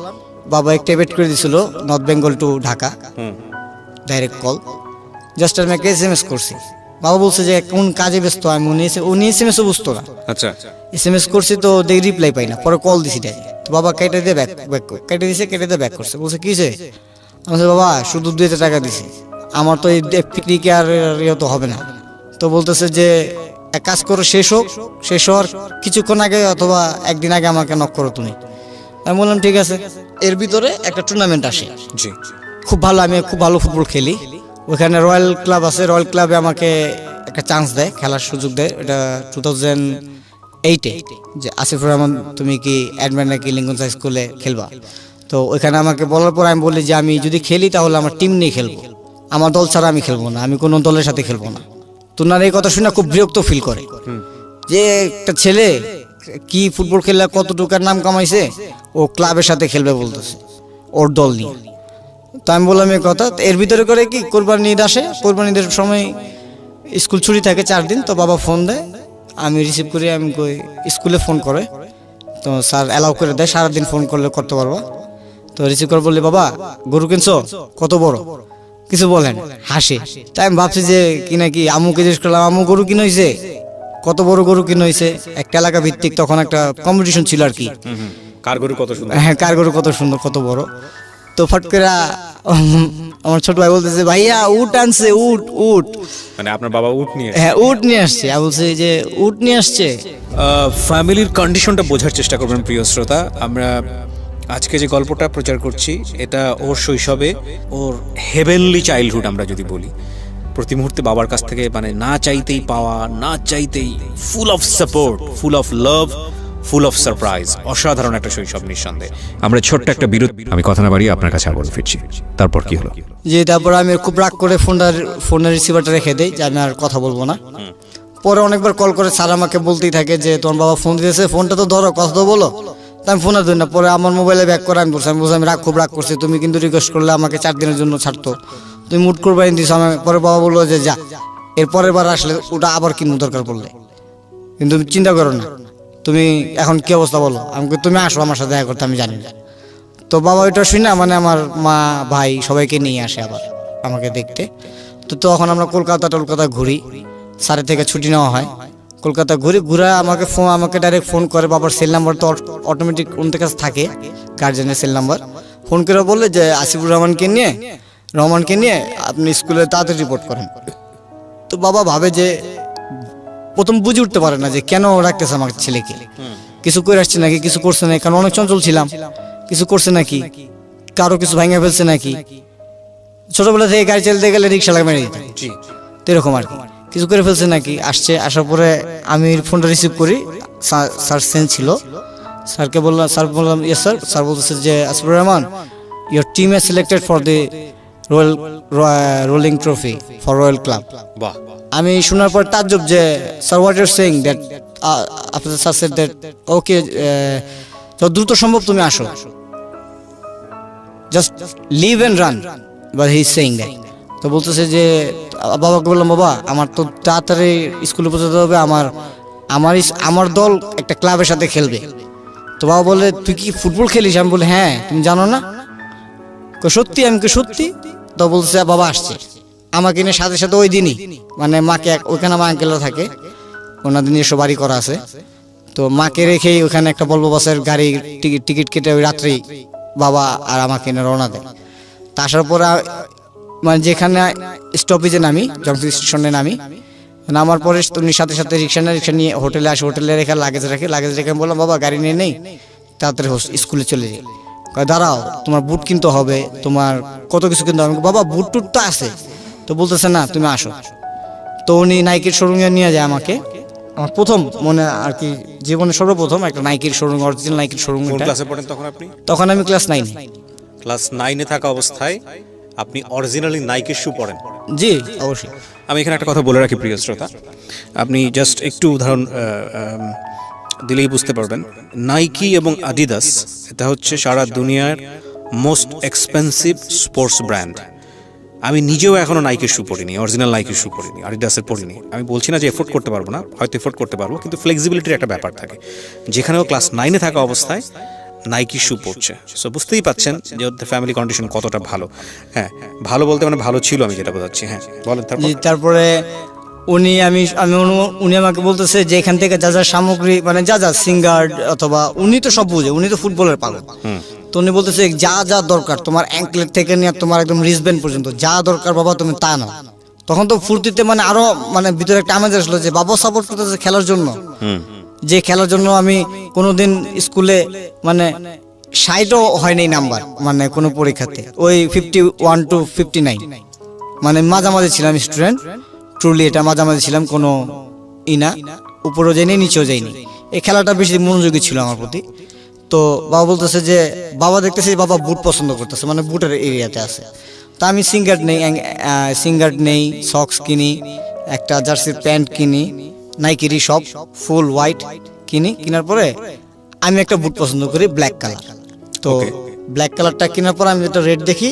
বাবা একটা বেট করে দিছিল North Bengal to Dhaka direct call. Just আমি একটা SMS করছি। বাবা বলছে যে কোন কাজে ব্যস্ত, আমি উনি SMS-ও বুঝতো না।
আচ্ছা।
SMS করছি তো দেখি রিপ্লাই পাই না, পরে কল দিছি ডাইরেক্ট। তো বাবা কেটে দিয়ে কেটে দিয়ে ব্যাক করছে। বলছে কি হয়েছে? আমি বলছি বাবা শুধু 2,000 টাকা দিছি, আমার তো এই পিকনিকে আর তো হবে না। তো বলতেছে যে এক কাজ করো, শেষ হওয়ার কিছুক্ষণ আগে অথবা একদিন আগে আমাকে নক করো তুমি। আমি বললাম ঠিক আছে। এর ভিতরে একটা টুর্নামেন্ট আসে, আমি খুব ভালো ফুটবল খেলি। ওখানে রয়্যাল ক্লাব আছে, রয়্যাল ক্লাবে আমাকে একটা চান্স দেয়, খেলার সুযোগ দেয়। এটা 2008-এ যে আসিফুর রহমান তুমি কি অ্যাডমিন নাকি লিঙ্কন হাই স্কুলে খেলবা। তো ওইখানে আমাকে বলার পর আমি বলি যে আমি যদি খেলি তাহলে আমার টিম নিয়ে খেলবো, আমার দল ছাড়া আমি খেলবো না, আমি কোনো দলের সাথে খেলবো না। তোনার এই কথা শুনে খুব বিরক্ত ফিল করে যে একটা ছেলে কি ফুটবল খেলে কতটুকার নাম কামাইছে, ও ক্লাবের সাথে খেলবে বলতেছে ওর দল নিয়ে। তো আমি বললাম এই কথা। এর ভিতরে করে কি কোরবানি ঈদ আসে, কোরবানি ঈদের সময় স্কুল ছুটি থাকে 4 দিন। তো বাবা ফোন দেয়, আমি রিসিভ করি। আমি কই স্কুলে ফোন করে তো স্যার অ্যালাউ করে দেয়, সারাদিন ফোন করলে করতে পারবো। তো রিসিভ করে বললি, বাবা গরু কিনছো, কত বড়? কিছু বলেন, হাসে। তাই আমি ভাবছি যে কি নাকি, আম্মুকে জিজ্ঞেস করলাম, আম্মু গরু কিনে হয়েছে, কত বড় গরু কিনে হয়েছে। একটা এলাকা ভিত্তিক তখন একটা কম্পিটিশন ছিল আর কি,
কার গরু কত সুন্দর।
হ্যাঁ কার গরু কত সুন্দর, কত বড়। তো ফট করে আমার ছোট ভাই বলতেছে, ভাইয়া উট আনছে, উট উট।
মানে আপনার বাবা উট নিয়ে?
হ্যাঁ উট নিয়ে আসছে। আমি বলছি যে উট নিয়ে আসছে।
ফ্যামিলির কন্ডিশনটা বোঝার চেষ্টা করবেন প্রিয় শ্রোতা। আমরা আজকে যে গল্পটা প্রচার করছি এটা ওর শৈশবে, ওর হেভেনলি চাইল্ডহুড আমরা যদি বলি, প্রতি মুহূর্তে বাবার কাছ থেকে মানে না চাইতেই পাওয়া, না চাইতেই full of support, full of love, full of surprise, অসাধারণ একটা শৈশব নিঃসন্দেহে। আমরা ছোট্ট একটা বিরতি, আমি কথা না বাড়িয়ে আপনার কাছে আবার ফিরছি। তারপর কি হলো?
যে তারপর আমি খুব রাগ করে ফোনের রিসিভারটা রেখে দেই যে আমি আর কথা বলবো না। পরে অনেকবার কল করে স্যার আমাকে বলতেই থাকে যে তোমার বাবা ফোন দিয়েছে, ফোনটা তো ধরো, কথা তো বলো। তা আমি ফোন আর ধরি না। পরে আমার মোবাইলে ব্যাক করে আমি বলছি, আমি খুব রাগ করছি, তুমি কিন্তু রিকোয়েস্ট করলে আমাকে 4 দিনের জন্য ছাড়তো, তুমি মুড করবে দিছো। আমি পরে বাবা বললো যে যা, এর পরের বার আসলে ওটা আবার কিনবো দরকার পড়লে, কিন্তু তুমি চিন্তা করো না, তুমি এখন কি অবস্থা বলো। আমাকে তুমি আসো আমার সাথে দেখা করতে, আমি জানি না। তো বাবা ওইটা শুনে মানে আমার মা ভাই সবাইকে নিয়ে আসে আবার আমাকে দেখতে। তো তখন আমরা কলকাতা ঘুরি, স্যারের থেকে ছুটি নেওয়া হয়, কলকাতা ঘুরে আমাকে ডাইরেক্ট ফোন করে। বাবার সেল নাম্বার তো অটোমেটিক ওনাদের কাছে থাকে, গার্জেনের সেল নাম্বার। ফোন করে বললে যে আসিফুর রহমানকে নিয়ে আপনি স্কুলে তাড়াতাড়ি রিপোর্ট করেন। তো বাবা ভাবে যে, প্রথম বুঝে উঠতে পারে না যে কেন রাখতেছে আমার ছেলেকে, কিছু করে আসছে নাকি, কিছু করছে নাকি, কারণ অনেক চঞ্চল ছিলাম, কিছু করছে নাকি, কারো কিছু ভাঙে ফেলছে নাকি। ছোটবেলা থেকে গাড়ি চালাতে গেলে রিক্সা মেরে দিতাম, তো এরকম আর কি, কিছু করে ফেলছে নাকি। আসার পরে আমি ফোনটা রিসিভ করি, স্যার সেন্স ছিল। স্যার বললাম ইয়েস স্যার। স্যার বলতেছে যে Asifur Rahman, your team has selected for the rolling trophy for royal club.
বাহ।
আমি শোনার পর তাজ্জব যে sir what your saying that, after sir said that okay, যত দ্রুত সম্ভব তুমি আসো, just leave and run, but he is saying that. তো বলতেছে যে, বাবাকে বললাম, বাবা আমার তো তাড়াতাড়ি স্কুলে পৌঁছাতে হবে, আমার দল একটা ক্লাবের সাথে খেলবে। তো বাবা বলে, তুই কি ফুটবল খেলিস? আমি বলি হ্যাঁ, তুমি জানো না? সত্যি? আমি সত্যি। তো বলছে বাবা আসছে, আমাকে নিয়ে সাথে সাথে ওই দিনই মানে মাকে, ওইখানে আমার আঙ্কেলরা থাকে, ওনাদের নিজস্ব বাড়ি করা আছে। তো মাকে রেখেই ওখানে একটা বলবো বাসের গাড়ি টিকিট কেটে ওই রাত্রেই বাবা আর আমাকে নিয়ে রওনা দেয়। তা আসার পরে মানে যেখানে স্টপেজে নামি, জংশন স্টেশনে নামার পরে উনি সাথে সাথে রিক্সা নিয়ে হোটেলে আসে, হোটেলে রেখে লাগেজ রেখে বললাম, বাবা গাড়ি নিয়ে নেই, তাড়াতাড়ি স্কুলে চলে যাই। দাঁড়াও, তোমার বুট কিনতে হবে, তোমার কত কিছু কিনতে হবে। বাবা বুট টুট তো আছে। তো বলতেছে না, তুমি আসো। তো উনি নাইকির শোরুমে নিয়ে যায় আমাকে। আমার প্রথম মনে আর কি, জীবনে সর্বপ্রথম একটা নাইকির শোরুম, অরিজিনাল নাইকির শোরুম।
কোন ক্লাসে পড়েন তখন আপনি?
তখন আমি ক্লাস 9।
ক্লাস 9-এ থাকা অবস্থায় আপনি অরিজিনালি নাইকের শু পরেন?
জি অবশ্যই।
আমি এখানে একটা কথা বলে রাখি প্রিয় শ্রোতা, আপনি জাস্ট একটু উদাহরণ দিলেই বুঝতে পারবেন। নাইকি এবং আদিদাস এটা হচ্ছে সারা দুনিয়ার মোস্ট এক্সপেন্সিভ স্পোর্টস ব্র্যান্ড। আমি নিজেও এখনো নাইকের শু পরিনি, অরিজিনাল নাইকের শু পরিনি, আডিডাসের পরিনি। আমি বলছি না যে এফোর্ড করতে পারবো না, হয়তো এফোর্ড করতে পারবো, কিন্তু ফ্লেক্সিবিলিটির একটা ব্যাপার থাকে। যেখানেও ক্লাস 9-এ থাকা অবস্থায় নাইকি শু পড়ছে, সো বুঝতেই পাচ্ছেন যে ওদের ফ্যামিলি কন্ডিশন কতটা ভালো। হ্যাঁ, ভালো বলতে মানে ভালো ছিল, আমি যেটা বোঝাচ্ছি। হ্যাঁ বলেন।
তারপরে উনি আমাকে বলতেছে যে এখান থেকে যা যা সামগ্রী, মানে যা সিঙ্গার অথবা, উনি তো সব বুঝে, উনি তো ফুটবলের পাগল। তো উনি বলতেছে যা যা দরকার, তোমার অ্যাঙ্কলেট থেকে নিয়ে তোমার একদম রিস্টব্যান্ড পর্যন্ত যা দরকার বাবা তুমি তা নাও। তখন তো ফুর্তিতে মানে আরো মানে ভিতরে একটা আমেজ আসলো যে বাবা সাপোর্ট করতেছে খেলার জন্য, যে খেলার জন্য আমি কোনোদিন স্কুলে মানে 60ও হয়নি নাম্বার, মানে কোনো পরীক্ষাতে ওই 51 to 59, মানে মাঝামাঝি ছিলাম স্টুডেন্ট। ট্রুলি এটা মাঝামাঝি ছিলাম, কোনো না উপরেও যাইনি নিচেও যাইনি। এই খেলাটা বেশি মনোযোগী ছিল আমার প্রতি। তো বাবা বলতেছে যে, বাবা দেখতেছি বাবা বুট পছন্দ করতেছে, মানে বুটের এরিয়াতে আছে। তা আমি সিঙ্গার্ড নেই, সক্স কিনি, একটা জার্সির প্যান্ট কিনি, নাইকিরই সব ফুল হোয়াইট কেনার পরে আমি একটা বুট পছন্দ করি ব্ল্যাক কালার। তো ব্ল্যাক কালারটা কেনার পর আমি একটা রেট দেখি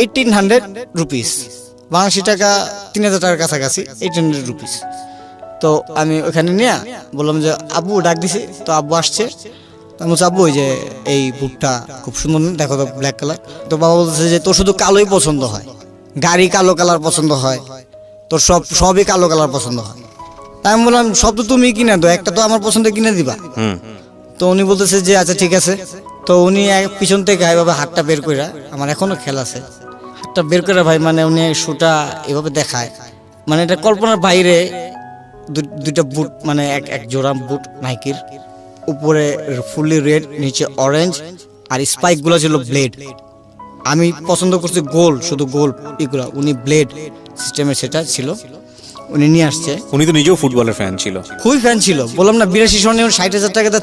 1800 রুপিস, বাংলাদেশি টাকা 3000 টাকার কাছাকাছি, 1800 রুপিস। তো আমি ওখানে নিয়ে বললাম যে আব্বু ডাক দিছি। তো আব্বু আসছে, আমি বলছি আব্বু ওই যে এই বুটটা খুব সুন্দর না, দেখো তো ব্ল্যাক কালার। তো বাবা বলছে যে তোর শুধু কালোই পছন্দ হয়, গাড়ি কালো কালার পছন্দ হয়, তোর সবই কালো কালার পছন্দ হয়। তাই আমি বললাম সব তো তুমি কিনে দাও, একটা তো আমার পছন্দ কিনে দিবা। তো উনি বলতেছে যে আচ্ছা ঠিক আছে। তো উনি পিছন থেকে এভাবে হাতটা বের করে, আমার এখনো খেয়াল আছে, হাতটা বের করে ভাই মানে উনি শুটা এভাবে দেখায়, মানে এটা কল্পনার বাইরে। দুইটা বুট মানে এক জোড়া বুট নাইকির, উপরে ফুললি রেড, নিচে অরেঞ্জ, আর স্পাইক গুলো ছিল ব্লেড। আমি পছন্দ করছি গোল, শুধু গোল এগুলা, উনি ব্লেড সিস্টেমের সেটা ছিল, উনি নিয়ে আসছে।
উনি তো নিজেও ফুটবলের ফ্যান ছিল,
খুবই ফ্যান ছিল, বললাম না 82 সনে 60,000 টাকাতে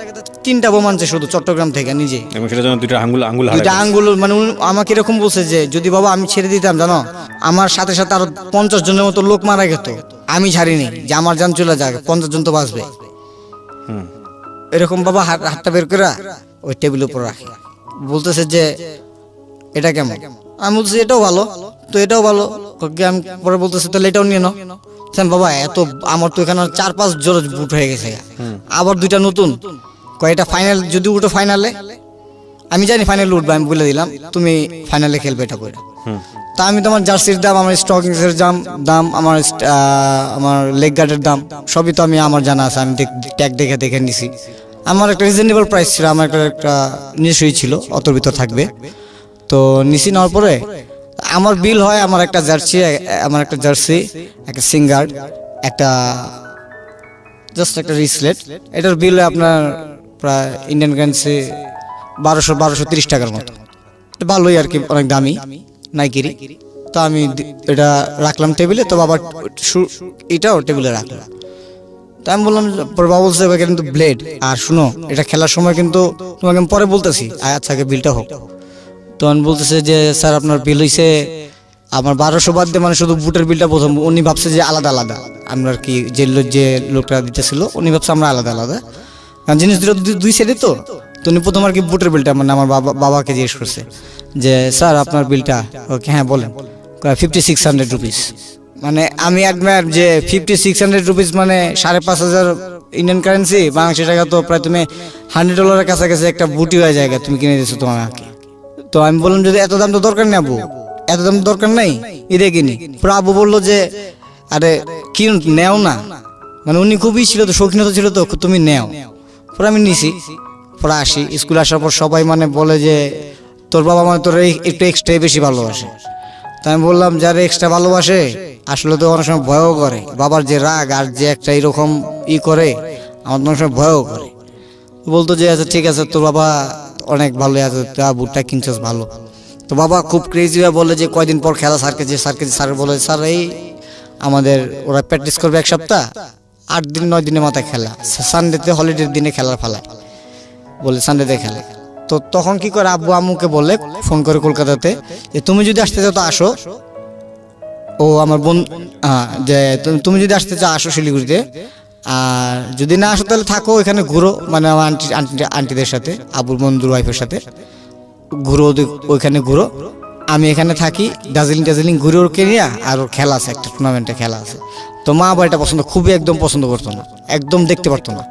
3টা বোম আনছে শুধু চট্টগ্রাম থেকে নিজে।
এবং সেটার জন্য দুইটা
আঙ্গুল মানে আমাকে এরকম বলছে যে যদি বাবা আমি ছেড়ে দিতাম জানো, আমার সাথে সাথে আরো 50 জনের মতো লোক মারা গেত, আমি ছাড়িনি যে আমার জান চলে যাক, 50 জন তো বাঁচবে। এরকম বাবা হাতটা বের করে ওই টেবিলের উপর রাখে, বলতেছে যে এটা কেমন। আমি বলছি এটাও ভালো, তো এটাও ভালো। আমি পরে বলতেছে তাহলে এটাও নিয়ে নাও। বাবা এত আমার তো এখানে 4-5 জোড়া বুট হয়ে গেছে, আবার 2টা নতুন, কয়টা ফাইনাল যদি উঠো ফাইনালে, আমি জানি ফাইনালে উঠবে, আমি বলে দিলাম তুমি ফাইনালে খেলবে এটা করে। তা আমি তোমার জার্সির দাম, আমার স্টকিংসের দাম, আমার লেগ গার্ডের দাম সবই তো আমার জানা আছে, আমি ট্যাগ দেখে নিছি। আমার একটা রিজনেবল প্রাইস ছিল, আমার একটা নিজস্বই ছিল, অতর ভিতর থাকবে। তো নিছি নেওয়ার পরে আমার বিল হয়, আমার একটা জার্সি, একটা সিঙ্গার্ড, একটা জাস্ট একটা রিসলেট, এটার বিল আপনার প্রায় ইন্ডিয়ান কারেন্সি 1230 টাকার মতো। ভালোই আর কি, অনেক দামি নাইকিরি। তো আমি এটা রাখলাম টেবিলে, তো বাবা এটাও টেবিলে রাখলাম। তো আমি বললাম, পরে বাবা বলছে এবার কিন্তু ব্লেড, আর শুনো এটা খেলার সময় কিন্তু তোমাকে আমি পরে বলতেছি, আচ্ছা আগে বিলটা হোক। তো আমি বলতেছে যে স্যার আপনার বিল হইছে আমার 1200 বাদ দিয়ে, মানে শুধু বুটের বিলটা প্রথম। উনি ভাবছে যে আলাদা আলাদা, আমরা কি যে লোকটা দিতেছিল উনি ভাবছে আমরা আলাদা আলাদা, কারণ জিনিস দুই সাইডে। তো উনি প্রথম আর কি বুটের বিলটা মানে আমার বাবাকে জিজ্ঞেস করছে যে স্যার আপনার বিলটা, ওকে হ্যাঁ বলেন, 5600 রুপিস। মানে আমি অ্যাডমায়ার যে 5600 রুপিস মানে 5,500 ইন্ডিয়ান কারেন্সি, বাংলাদেশি টাকা তো প্রায় তুমি $100 কাছাকাছি একটা বুটি হয়ে যায় তুমি কিনে দিচ্ছ তোমার আগে। তো আমি বললাম যদি এত দাম তো দরকার নেই আবু, এত দাম দরকার নাই, এটাই কিনি। পুরো আবু বললো যে আরে কি নেও না, মানে উনি খুবই ছিল তো, শৌখিনতা ছিল তো, তুমি নেও। পরে আমি নিছি। পরে আসি, স্কুলে আসার পর সবাই মানে বলে যে তোর বাবা মানে তোর একটু এক্সট্রাই বেশি ভালোবাসে। তাই আমি বললাম যারা এক্সট্রা ভালোবাসে আসলে তো অনেক সময় ভয়ও করে, বাবার যে রাগ আর যে একটা এরকম করে আমার অনেক সময় ভয়ও করে। বলতো যে আচ্ছা ঠিক আছে তোর বাবা অনেক ভালো আছে, তা বুটটা কিনছিস ভালো। তো বাবা খুব ক্রেজি হয়ে বলে যে কয়দিন পর খেলা স্যারকে স্যার বলে স্যার এই আমাদের ওরা প্র্যাকটিস করবে 1 সপ্তাহ, 8 দিন 9 দিনের মাথায় খেলা, সানডেতে হলিডের দিনে খেলার ফেলায় বলে সানডেতে খেলে। তো তখন কি করে আব্বু আম্মুকে বলে ফোন করে কলকাতাতে যে তুমি যদি আসতে চাও তো আসো, ও আমার বোন যে তুমি যদি আসতে চাও আসো শিলিগুড়িতে, আর যদি না আসো তাহলে থাকো এখানে ঘুরো, মানে আমার আন্টিদের সাথে, আবুর বন্ধুর ওয়াইফের সাথে ঘুরো, ওইখানে ঘুরো, আমি এখানে থাকি, দার্জিলিং ঘুরে ওর কেনিয়া, আর ওর খেলা আছে, একটা টুর্নামেন্টে খেলা আছে। তো মা আবার এটা পছন্দ খুবই একদম পছন্দ করতো না, একদম দেখতে পারতো না,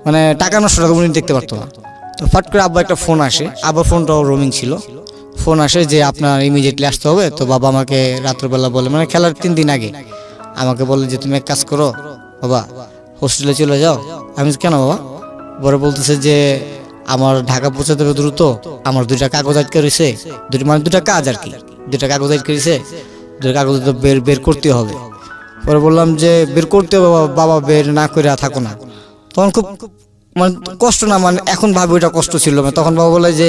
মানে টাকা নষ্ট টাকা উনি দেখতে পারতো না। তো ফাট করে আব্বা একটা ফোন আসে, আবার ফোনটাও রোমিং ছিল, ফোন আসে যে আপনার ইমিডিয়েটলি আসতে হবে। তো বাবা আমাকে রাত্রবেলা বলে, মানে খেলার 3 দিন আগে আমাকে বলে যে তুমি এক কাজ করো বাবা, হোস্টেলে চলে যাও। আমি কেন বাবা? পরে বলতেছে যে আমার ঢাকা পৌঁছাতে হবে দ্রুত, আমার 2টা কাগজ আটকে রয়েছে, মানে 2টা কাজ আর কি, 2টা কাগজ আটকে রয়েছে, 2টা কাগজ তো বের করতে হবে। পরে বললাম যে বের করতে হবে বাবা, বের না করে থাকো না। তখন খুব মানে কষ্ট না, মানে এখন ভাবি ওইটা কষ্ট ছিল না, তখন বাবা বলে যে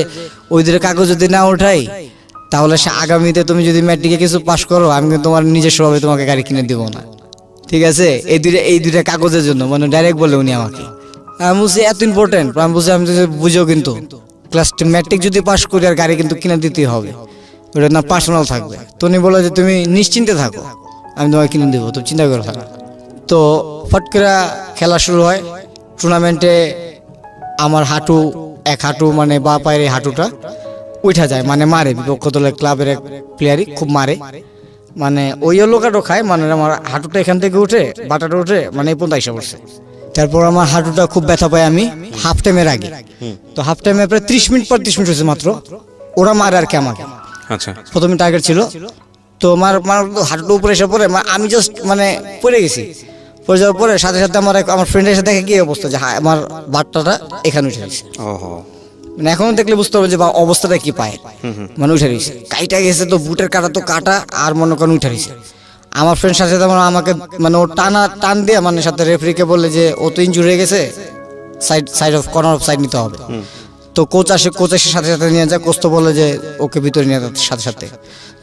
ওই 2টা কাগজ যদি না ওঠাই তাহলে আগামীতে তুমি যদি ম্যাট্রিকে কিছু পাস করো আমি কিন্তু তোমার নিজস্বভাবে তোমাকে গাড়ি কিনে দিব না, ঠিক আছে? এই দুইটা কাগজের জন্য, মানে ডাইরেক্ট বলে উনি আমাকে। আমি বলছি এত ইম্পর্টেন্ট, আমি বলছি আমি বুঝেও কিন্তু ক্লাস ম্যাট্রিক যদি পাস করি আর গাড়ি কিন্তু কিনে দিতেই হবে, ওটা না পার্সোনাল থাকবে। তো উনি বলে যে তুমি নিশ্চিন্তে থাকো, আমি তোমাকে কিনে দেবো, তুমি চিন্তা করে থাকো। তো ফট করে খেলা শুরু হয়। টুর্নামেন্টে আমার এক হাঁটু মানে বা পায়ের এই হাঁটুটা উঠা যায়, মানে মারে, বিপক্ষ দলের ক্লাবের এক প্লেয়ারই খুব মারে, মানে ওই লোকাটো খায়, মানে আমার হাঁটুটা এখান থেকে উঠে বাটাটা উঠে মানে এই পর্যন্ত আইসা পড়ছে। তারপর আমার হাঁটুটা খুব ব্যথা পাই আমি হাফ টাইমের আগে। তো হাফ টাইমে প্রায় 30 মিনিট পর 30 মিনিট হয়েছে মাত্র, ওরা মারে আর কি আমাকে।
আচ্ছা,
প্রথমে টার্গেট ছিল, তো আমার হাঁটুটা উপরে এসে পরে আমি জাস্ট মানে পড়ে গেছি। পড়ে যাওয়ার পরে সাথে সাথে আমার ফ্রেন্ডের সাথে দেখে কি অবস্থা, যে আমার বাটটাটা এখানে উঠে গেছে।
ওহো,
মানে এখনো দেখলে বুঝতে পারবে যে অবস্থাটা কি পায়, মানে উঠে গেছে, কাইটা গেছে, তো বুটের কাটা তো কাটা, আর মনে করেন উঠে গেছে। আমার ফ্রেন্ড সাথে সাথে আমাকে মানে ও টান দিয়ে মানে সাথে রেফারিকে বলে যে ও তো ইনজুরি হয়ে গেছে, side of corner of side নিতে হবে। তো কোচ এসে সাথে সাথে নিয়ে যায়, কোচ তো বলে যে ওকে ভিতরে নিয়ে যাওয়ার সাথে সাথে।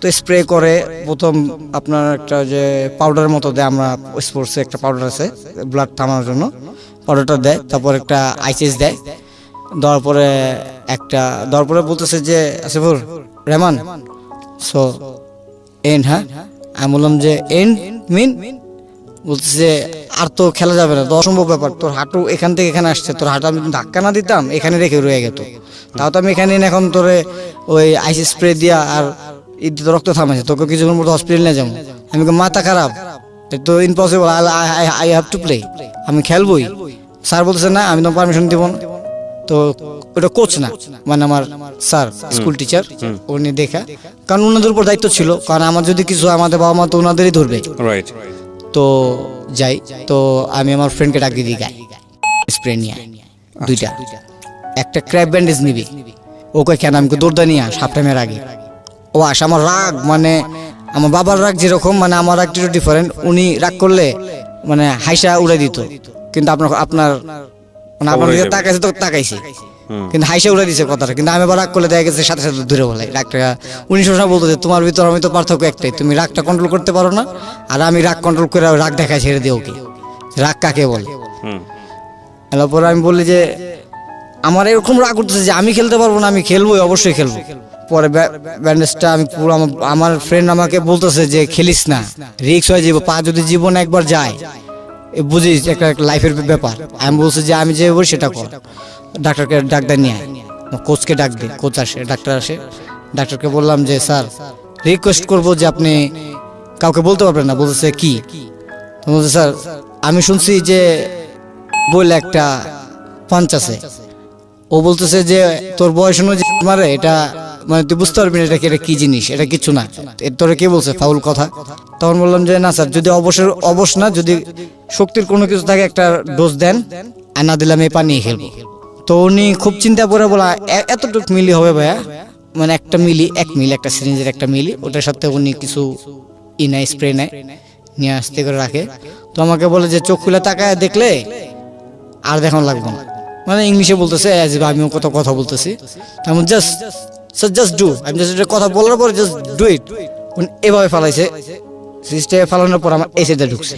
তো স্প্রে করে প্রথম আপনার একটা যে পাউডারের মতো দেয়, আমরা স্পোর্টসে একটা পাউডার আছে ব্লাড থামানোর জন্য, পাউডারটা দেয়। তারপর একটা আইসিএস দেয়, দেওয়ার পরে বলতেছে যে আসিফুর রহমান সো এন্ড, হ্যাঁ আমি বললাম যে এন্ড মিন, বলতেছে যে আর তো খেলা যাবে না, তো অসম্ভব ব্যাপার, তোর হাঁটু এখান থেকে এখানে আসছে, তোর হাঁটু আমি ধাক্কা না দিতাম এখানে রেখে রয়ে গেত, তাও তো আমি এখানে এখন তোরে ওই আইসি স্প্রে দিয়া আর তো রক্ত থামাইছে, তোকে কিছুক্ষণ মতো হসপিটাল নিয়ে যাবো। আমি মাথা খারাপ, তো impossible, I have to play, আমি খেলবই। স্যার বলতেছে না আমি তোমার পারমিশন দিব না। তো ওটা কোচ না, মানে আমার স্যার স্কুল টিচার, উনি দেখা, কারণ ওনাদের উপর দায়িত্ব ছিল, কারণ আমার যদি কিছু আমাদের বাবা মা তো ওনাদেরই ধরবে।
রাইট।
তো যাই, তো আমি আমার ফ্রেন্ডকে ডাক দিয়ে দিই, গায়ে স্প্রে নিয়ে দুইটা, একটা ক্র্যাপ ব্যান্ডেজ নিবি, ওকে কেন আমি দৌড়দা নিয়ে আস হাফ টাইমের আগে। ও আস, আমার রাগ মানে আমার বাবার রাগ যেরকম, মানে আমার রাগ একটু ডিফারেন্ট। উনি রাগ করলে মানে হাইসা উড়ে দিত, কিন্তু আপনার মানে আপনার দিকে তাকাইছে তো তাকাইছে, কিন্তু হাইসা উড়ে দিছে কথাটা। কিন্তু আমি আবার রাগ করলে দেখা গেছে সাথে সাথে ধরে বলে রাগটা। উনি সবসময় বলতো যে তোমার ভিতর আমি তো পার্থক্য একটাই, তুমি রাগটা কন্ট্রোল করতে পারো না, আর আমি রাগ কন্ট্রোল করে রাগ দেখাই ছেড়ে দিই ওকে, রাগ কাকে বলে। তারপরে আমি বলি যে আমার এরকম রাগ করতেছে যে আমি খেলতে পারবো না, আমি খেলবোই, অবশ্যই খেলবো। পরে ব্যান্ডেজটা আমি পুরো আমার ফ্রেন্ড আমাকে বলতেছে যে খেলিস না, রিস্ক হয়ে যাবো, পা যদি জীবনে একবার যায় বুঝিস, একটা লাইফের ব্যাপার। আমি বলছি যে আমি যে বলি সেটা কর, ডাক্তারকে ডাক্তার নিয়ে আয়, কোচকে ডাক দে, কোচ আসে, ডাক্তার আসে। ডাক্তারকে বললাম যে স্যার রিকোয়েস্ট করবো যে আপনি কাউকে বলতে পারবেন না। বলতেছে কি? বলছে স্যার আমি শুনছি যে বলে একটা পাঞ্চ আছে, ও বলতেছে যে তোর বয়স অনুযায়ী মারে, এটা মানে তুই বুঝতে পারবি না এটা কি জিনিস, এটা কিছু না, তোরে কে বলছে ফাউল কথা। তখন বললাম যে না স্যার, যদি অবশ না, যদি শক্তির কোনো কিছু থাকে একটা ডোজ দেন, আর না দিলাম এই পানি খেলবো। তো উনি খুব চিন্তা করে বলা এতটুকু মিলি হবে ভাইয়া, মানে একটা মিলি, 1 মিলি, একটা সিরিঞ্জের একটা মিলি, ওটার সাথে উনি কিছু নেয়, স্প্রে নেয়, নিয়ে আসতে করে রাখে। তো আমাকে বলে যে চোখ খুলে তাকায় দেখলে আর দেখানো লাগবে না, মানে ইংলিশে বলতেছে, আমিও কত কথা বলতেছি। আমি জাস্ট ডু, আমি জাস্ট কথা বলার পরে জাস্ট ডু ইট। এভাবে ফালাইছে, সিস্টেমে ফালানোর পর আমার এই সাইডে ঢুকছে।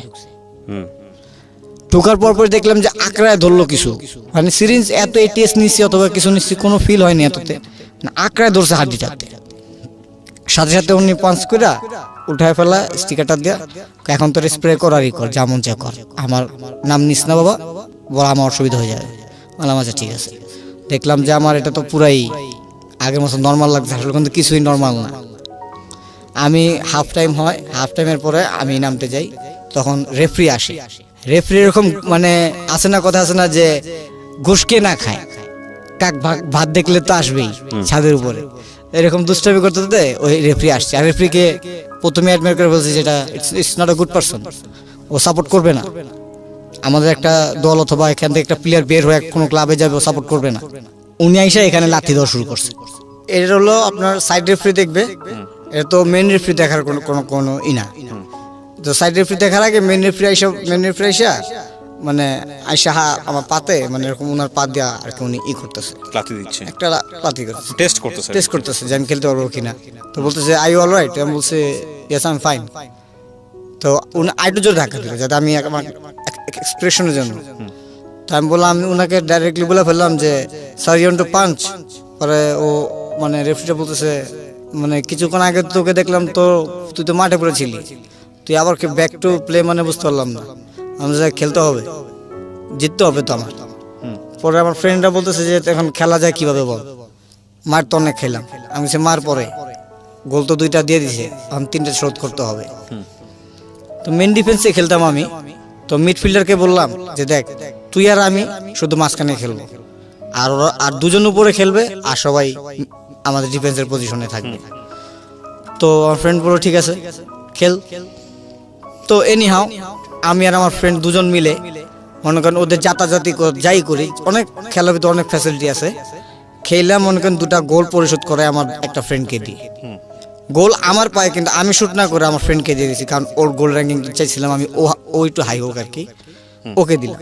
ঢোকার পর দেখলাম যে আকড়ায় ধরলো কিছু, মানে সিরিঞ্জ এত এটিএস নিচ্ছি অথবা কিছু নিচ্ছি কোনো ফিল হয়নি এততে, আকড়ায় ধরছে হাড্ডিটাতে। সাথে সাথে উনি পাঞ্চ করে উঠায় ফেলা, স্টিকারটা দেয়া, এখন তোর স্প্রে করারই কর, যেমন যা কর, আমার নাম নিস না বাবা, বলা আমার অসুবিধা হয়ে যাবে। বললাম আচ্ছা ঠিক আছে। দেখলাম যে আমার এটা তো পুরাই আগের মতো নর্মাল লাগছে, আসলে কিন্তু কিছুই নর্মাল না। আমি হাফ টাইম হয়, হাফ টাইমের পরে আমি নামতে যাই, তখন রেফারি আসে। রেফারি এরকম মানে আছে না, কথা আছে না যে ঘুষকে না খায়, কাক ভাত দেখলে তো আসবেই ছাদের উপরে, এরকম দুষ্টামি করতে করতে ওই রেফারি আসছে। আর রেফারিকে প্রথমে অ্যাডমিট করে বলছে যেটা it's not a good person, ও সাপোর্ট করবে না আমাদের একটা দল, অথবা এখান থেকে একটা প্লেয়ার বের হয়ে কোনো ক্লাবে যাবে, ও সাপোর্ট করবে না। উনি আইসা এখানে লাথি দেওয়া শুরু করছে। এটা হলো আপনার সাইড রেফারি দেখবে, এটা তো মেন রেফারি দেখার কোনো না। তো সাইড রেফারি দেখার আগে মেন রেফারি আইসা মানে আইসা আমার পাতে মানে এরকম ওনার পা দেওয়া আর কি, উনি করতেছে, লাথি দিচ্ছে, একটা লাথি করতেছে, টেস্ট করতেছে যে আমি খেলতে পারবো কিনা। তো বলতেছে আই ইউ অলরাইট? আমি বলছি ইয়েস আই এম ফাইন। তো উনি আইটু জোর ধাক্কা দিল যাতে আমি আমার এক্সপ্রেশনের জন্য। তো আমি বললাম, আমি ওনাকে ডাইরেক্টলি বলে ফেললাম যে sir you want to punch. পরে ও মানে রেফারিটা বলতেছে মানে কিছুক্ষণ আগে তোকে দেখলাম তো তুই তো মাঠে পড়েছিলি, তুই আবার ব্যাক টু প্লে, মানে বুঝতে পারলাম না। আমি খেলতে হবে, জিততে হবে তো আমার। পরে আমার ফ্রেন্ডরা বলতেছে যে এখন খেলা যায় কিভাবে বল, মার তো অনেক খেলাম। আমি সে মার পরে গোল তো 2টা দিয়ে দিছে, এখন 3টে শোধ করতে হবে। তো মেন ডিফেন্সে খেলতাম আমি। তো মিডফিল্ডারকে বললাম যে দেখ তুই আর আমি শুধু মাঝখানে খেলবো, আর দুজন উপরে খেলবে, আর সবাই আমাদের ডিফেন্সের পজিশনে থাকবে। তো আমার ফ্রেন্ড বললো ঠিক আছে খেল। তো এনি হাও আমি আর আমার ফ্রেন্ড দুজন মিলে মনে করেন ওদের যাতাযাতি যাই করি, অনেক খেলার ভিতরে অনেক ফ্যাসিলিটি আছে, খেললাম মনে করেন 2টা গোল পরিশোধ করে আমার একটা ফ্রেন্ডকে দিই। গোল আমার পায়ে, কিন্তু আমি শুট না করে আমার ফ্রেন্ডকে দিয়ে দিয়েছি, কারণ ওর গোল র্যাঙ্কিং চাইছিলাম আমি, ও একটু হাই হোক আর কি, ওকে দিলাম।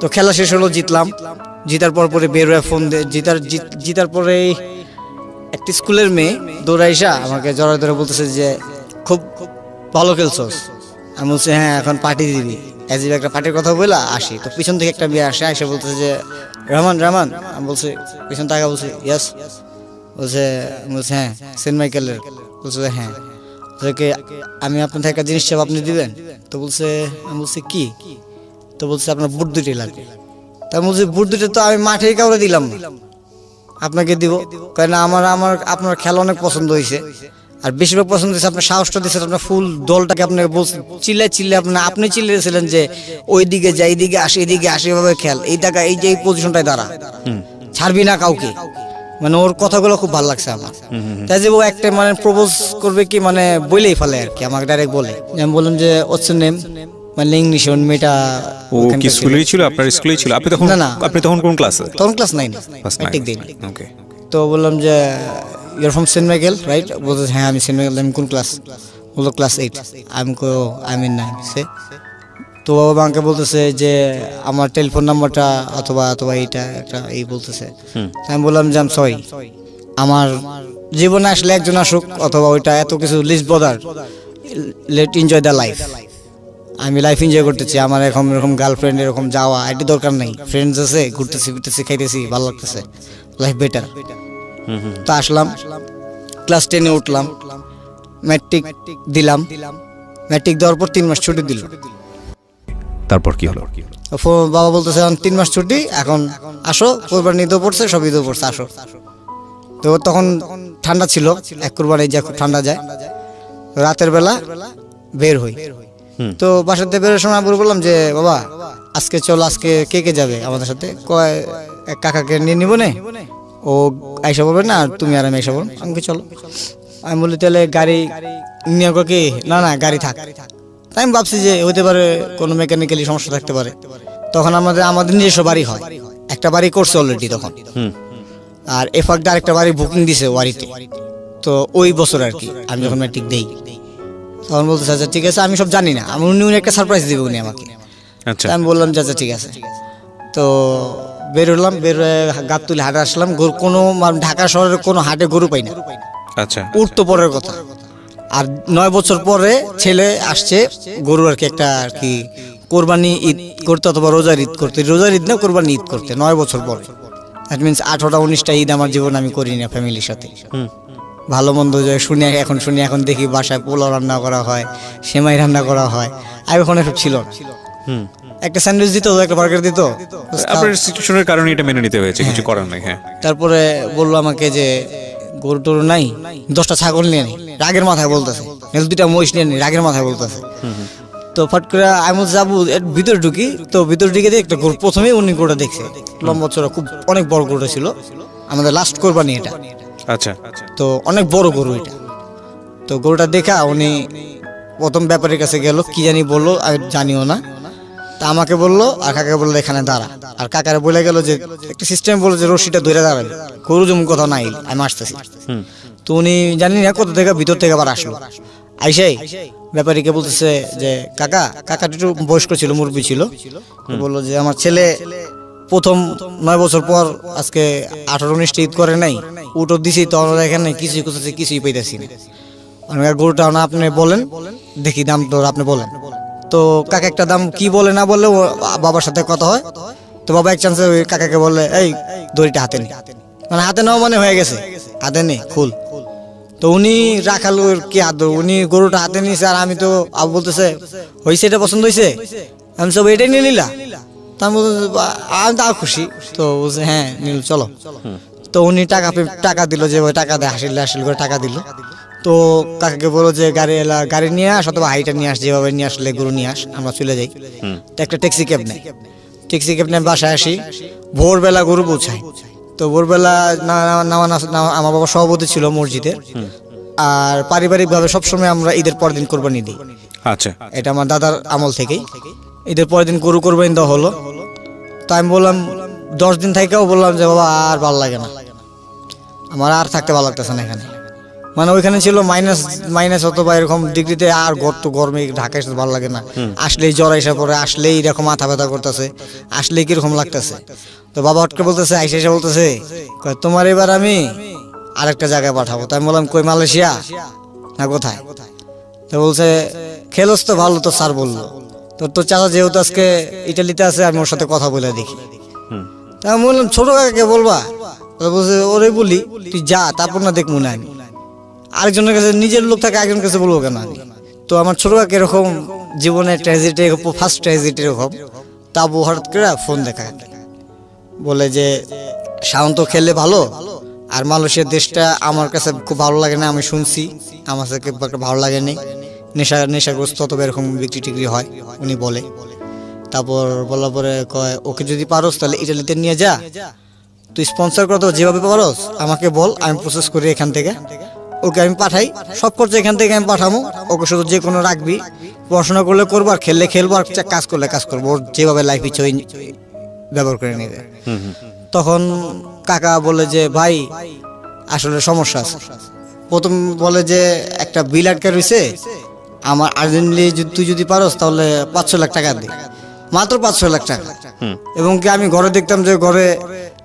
তো খেলা শেষ হলো, জিতলাম। জিতার পরে বের হয়ে ফোন দিয়ে জিতার পরে একটা স্কুলের মেয়ে দৌড়াইসা আমাকে জড়ায় ধরে বলতেছে যে খুব ভালো খেলছস। আমি বলছি হ্যাঁ এখন পার্টি দিবি, অ্যাজিব একটা পার্টির কথা বলে আসি। তো পিছন থেকে একটা মেয়ে আসে বলতেছে যে রহমান। আমি বলছি পিছন টাকা, বলছি ইয়াস। বলছে হ্যাঁ সেন্ট মাইকেলের। বলছে হ্যাঁ। আমি আপনার থেকে একটা জিনিস চাপ, আপনি দিবেন? তো আমি বলছি কি? তো বলছে আপনার বুট 2টি লাগবে। তা আমি বলছি বুট 2টা তো আমি মাঠেই কাউরে দিলাম না, আপনাকে দিব। কারণ আপনার খেলা অনেক পছন্দ হয়েছে, আর বেশিরভাগ পছন্দ হয়েছে আপনার সাহসটা দিয়েছেন, আপনার ফুল দলটাকে আপনাকে বলছে চিল্লে আপনি চিল্লেছিলেন যে ওই দিকে যাই, এইদিকে আসে, এদিকে আসে, এভাবে খেল, এই টাকা এই যে এই পজিশনটায় দাঁড়া, ছাড়বি না কাউকে। মানে ওর কথাগুলো খুব ভালো লাগছে আমার। তাই যে ও একটা মানে প্রপোজ করবে কি মানে বলেই ফেলে আর কি, আমাকে ডাইরেক্ট বলে। আমি বললাম যে হোয়াটস ইউর নেম, মানে ইংলিশে। ওর মেয়েটা
ও কি স্কুলেই ছিল, আপনার স্কুলেই ছিল? আপনি তখন কোন ক্লাসে?
তখন ক্লাস 9 ম্যাট্রিক দিই।
ওকে।
তো বললাম যে your from saint Michael right? বলতে হ্যাঁ আমি সেন্ট মাইকেল। আমি কোন ক্লাস? বললো ক্লাস 8। আমি 9 সে। তো বাবা আমাকে বলতেছে যে আমার টেলিফোন নাম্বারটা অথবা এইটা একটা এই বলতেছে। আমি বললাম যে সরি, আমার জীবনে আসলে একজন আসুক অথবা ওইটা এত কিছু least bother, let enjoy the life. আমি লাইফ এনজয় করতেছি, আমার এরকম গার্লফ্রেন্ড এরকম যাওয়া আইটি দরকার নেই, ফ্রেন্ডস আছে, ঘুরতেছি খাইতেছি, ভালো লাগতেছে, লাইফ বেটার। তো আসলাম, ক্লাস 10-এ উঠলাম, ম্যাট্রিক দিলাম। ম্যাট্রিক দেওয়ার পর 3 মাস ছুটি দিল।
তারপর কি হলো?
বাবা বলতেছে 3 মাস ছুটি, এখন আসো, কোরবানি ঈদও পড়ছে, সব ঈদও পড়ছে, আসো। তো তখন ঠান্ডা ছিল, এক কোরবানি যা খুব ঠান্ডা যায়, রাতের বেলা বের হই। তো বাসাতে বেরোর সময় আমি বললাম যে বাবা আজকে চলো, আজকে কে যাবে আমাদের সাথে? কয় কাকাকে নিয়ে নিবো নে, ও আইসা বলবে না, তুমি আর আমি আইসা বলবো। আমাকে চলো। আমি বলি তাহলে গাড়ি নিয়ে কি? না গাড়ি থাক। তাই আমি ভাবছি যে হতে পারে কোনো মেকানিক্যালি সমস্যা থাকতে পারে। তখন আমাদের নিজস্ব বাড়ি হয়, একটা বাড়ি করছে অলরেডি তখন, আর এফাকটা আরেকটা বাড়ি বুকিং দিছে ওয়ারিতে। তো ওই বছর আর কি আমি যখন ম্যাট্রিক দেই, তখন বলতে আচ্ছা ঠিক আছে, আমি সব জানি না, উনি একটা সারপ্রাইজ দিবে উনি আমাকে। আমি বললাম যে আচ্ছা ঠিক আছে। তো বের হলাম, বের হয়ে গাত তুলে হাটে আসলাম। কোনো ঢাকা শহরের কোনো হাটে গরু পাই না।
আচ্ছা,
উঠতো পরের কথা। আর 9 বছর পরে ছেলে আসছে গরু আর কি একটা আর কি কোরবানি ঈদ করতে অথবা রোজার ঈদ করতে, রোজার ঈদ না কোরবানি ঈদ করতে 9 বছর পরে। দ্যাট মিনস 18টা 19টা ঈদ আমার জীবন আমি করি না ফ্যামিলির সাথে। ভালো মন্দ শুনি, এখন দেখি বাসায় পোলাও রান্না করা হয়, সেমাই রান্না করা হয়। আর ওখানে সব ছিল না। একটা স্যান্ডউইচ দিত, একটা বার্গার দিত।
আপনার সিচুয়েশনের কারণে এটা মেনে নিতে হয়েছে, কিছু করার নাই। হ্যাঁ।
তারপরে বললো আমাকে যে গরু টরু নাই, 10টা ছাগল নিয়ে নেই, রাগের মাথায় বলতেছে, 2টা মহিষ নিয়ে নেই, রাগের মাথায় বলতেছে। তো ফট করে আমি যাবো ভিতরে ঢুকি, তো ভিতরে ঢুকে দিয়ে একটা গরু, প্রথমে উনি গরুটা দেখছে, লম্বা চড়া খুব অনেক বড় গরুটা ছিল, আমাদের লাস্ট কোরবানি এটা।
আচ্ছা।
তো অনেক বড় গরু এটা। তো গরুটা দেখা উনি প্রথম ব্যাপারীর কাছে গেল, কি জানি বললো, আমি জানিও না। তা আমাকে বললো, আর কাকাকে বললো এখানে দাঁড়া। আর কাকারে বলে গেল যে একটা সিস্টেম বললো যে রশিটা ধরে দাঁড়াবে, গরু যেমন কথা নাই, আমি আসতেছি। তো উনি জানি না কোথা থেকে ভিতর থেকে আবার আসলো, আইসাই ব্যাপারীকে বলতেছে যে কাকা একটু বয়স্ক ছিল, মুরব্বী ছিল, বললো যে আমার ছেলে প্রথম 9 বছর পর আজকে 18-19টা ঈদ করে নাই, উঠো দিছি, তো আমরা এখানে কিছুই করতেছি, কিছুই পাইতেছি না। গরুটা না আপনি বলেন, দেখি দাম তো আপনি বলেন। তো কাকা একটা দাম কি বলে না বললে বাবার সাথে কথা হয়। তো বাবা এক চান্সে ওই কাকাকে বললে এই দড়িটা হাতে নে, মানে হাতে নেওয়া মানে হয়ে গেছে, হাতে নে খুল। তো উনি রাখালো কি হাত, উনি গরুটা হাতে নিয়েছে, আর আমি তো আবু বলতেছে হয়েছে, এটা পছন্দ হয়েছে, আমি সব এটাই নিয়ে নিলা। তা আমি তো খুশি। তো বলছে হ্যাঁ নীল চলো। তো উনি টাকা দিল, যে টাকা দেয় হাসিল করে টাকা দিল। তো কাকাকে বলো যে গাড়ি নিয়ে আস অথবা হাইটা নিয়ে আস, যেভাবে নিয়ে আসলে গরু নিয়ে আস, আমরা চলে যাই। তো একটা ট্যাক্সি ক্যাব নেই। ট্যাক্সি ক্যাব নিয়ে বাসায় আসি, ভোরবেলা গরু পৌঁছাই। তো ভোরবেলা আমার বাবা সভাপতি ছিল মসজিদের, আর পারিবারিকভাবে সবসময় আমরা ঈদের পরের দিন কোরবানি দিই।
আচ্ছা,
এটা আমার দাদার আমল থেকেই ঈদের পরের দিন গরু কোরবানি দেওয়া হলো। তো আমি বললাম 10 দিন থেকেও বললাম যে বাবা আর ভালো লাগে না, আমার আর থাকতে ভালো লাগতেছে না এখানে। মানে ওইখানে ছিল মাইনাস অথবা এরকম ডিগ্রিতে, আর গরমে ঢাকা এসে ভালো লাগে না। আসলেই জ্বর এসে পড়ে, আসলেই এরকম মাথা ব্যথা করতেছে, আসলেই কিরকম লাগতেছে। তো বাবা হটকে বলতেছে, আইসা এসে বলতেছে তোমার এবার আমি আরেকটা জায়গায় পাঠাবো। তো আমি বললাম কই, মালয়েশিয়া না কোথায়? তো বলছে খেলোস তো ভালো, তো স্যার বললো তোর চাচা যেহেতু আজকে ইটালিতে আছে, আমি ওর সাথে কথা বলে দেখি। তা আমি বললাম ছোট কাকাকে বলবা? বলছে ওরে বলি, তুই যা, তারপর না দেখ মনে আমি আরেকজনের কাছে, নিজের লোক থাকে একজনের কাছে বলবো কেন আমি? তো আমার ছোট কাকা এরকম জীবনের ট্র্যাজেডি, ফার্স্ট ট্র্যাজেডি এরকম। তাবু হঠাৎ করে ফোন দেখা বলে যে শাওন তো খেললে ভালো, আর মালয়েশিয়ার দেশটা আমার কাছে খুব ভালো লাগে না, আমি শুনছি আমার কাছে ভালো লাগে নেই, নেশাগ্রস্ত অথবা এরকম বিক্রি টিক্রি হয় উনি বলে। তারপর বলার পরে কয় ওকে যদি পারোস তাহলে ইটালিতে নিয়ে যা, তুই স্পন্সর করতে যেভাবে পারোস আমাকে বল, আমি প্রসেস করি এখান থেকে, ওকে আমি পাঠাই, সব খরচ এখান থেকে আমি পাঠাবো। ওকে শুধু যে কোনো রাখবি, পড়াশোনা করলে করবো, আর খেললে খেলবো, আর কাজ করলে কাজ করবো, ওর যেভাবে লাইফ ইচ্ছে ওই ব্যবহার করে নেবে। তখন কাকা বলে যে ভাই আসলে সমস্যা আছে। প্রথম বলে যে একটা বিল আটকে রয়েছে, আমার আর্জেন্টলি তুই যদি পারোস তাহলে 500 লাখ টাকা দে, মাত্র 500 লাখ টাকা। এবং কি আমি ঘরে দেখতাম যে ঘরে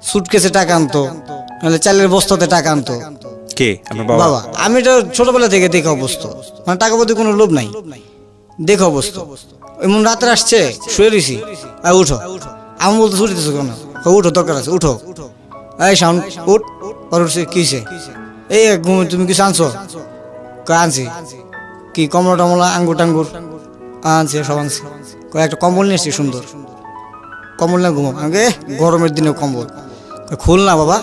সুটকেসে টাকা আনতো, নাহলে চালের বস্তাতে টাকা আনতো।
কে আপনার
বাবা? আমি এটা ছোটবেলা থেকে দেখে অবস্থ, মানে টাকা প্রতি কোনো লোভ নাই, দেখে অবস্থ। এমন রাতে আসছে, শুয়ে রয়েছি, উঠো, আমি বলতে ছুটিতেছো কেন? উঠো, দরকার আছে, উঠো। এই সাউন্ড উঠ, উঠছে কিসে? এই তুমি কিছু আনছো? আনছি। কি কমলা টমলা, আঙ্গুর টাঙ্গুর আনছি, সব আনছি। একটা কম্বল নিয়ে এসছি সুন্দর, কম্বল না ঘুমো, আমাকে গরমের দিনে কম্বল খুল না বাবা।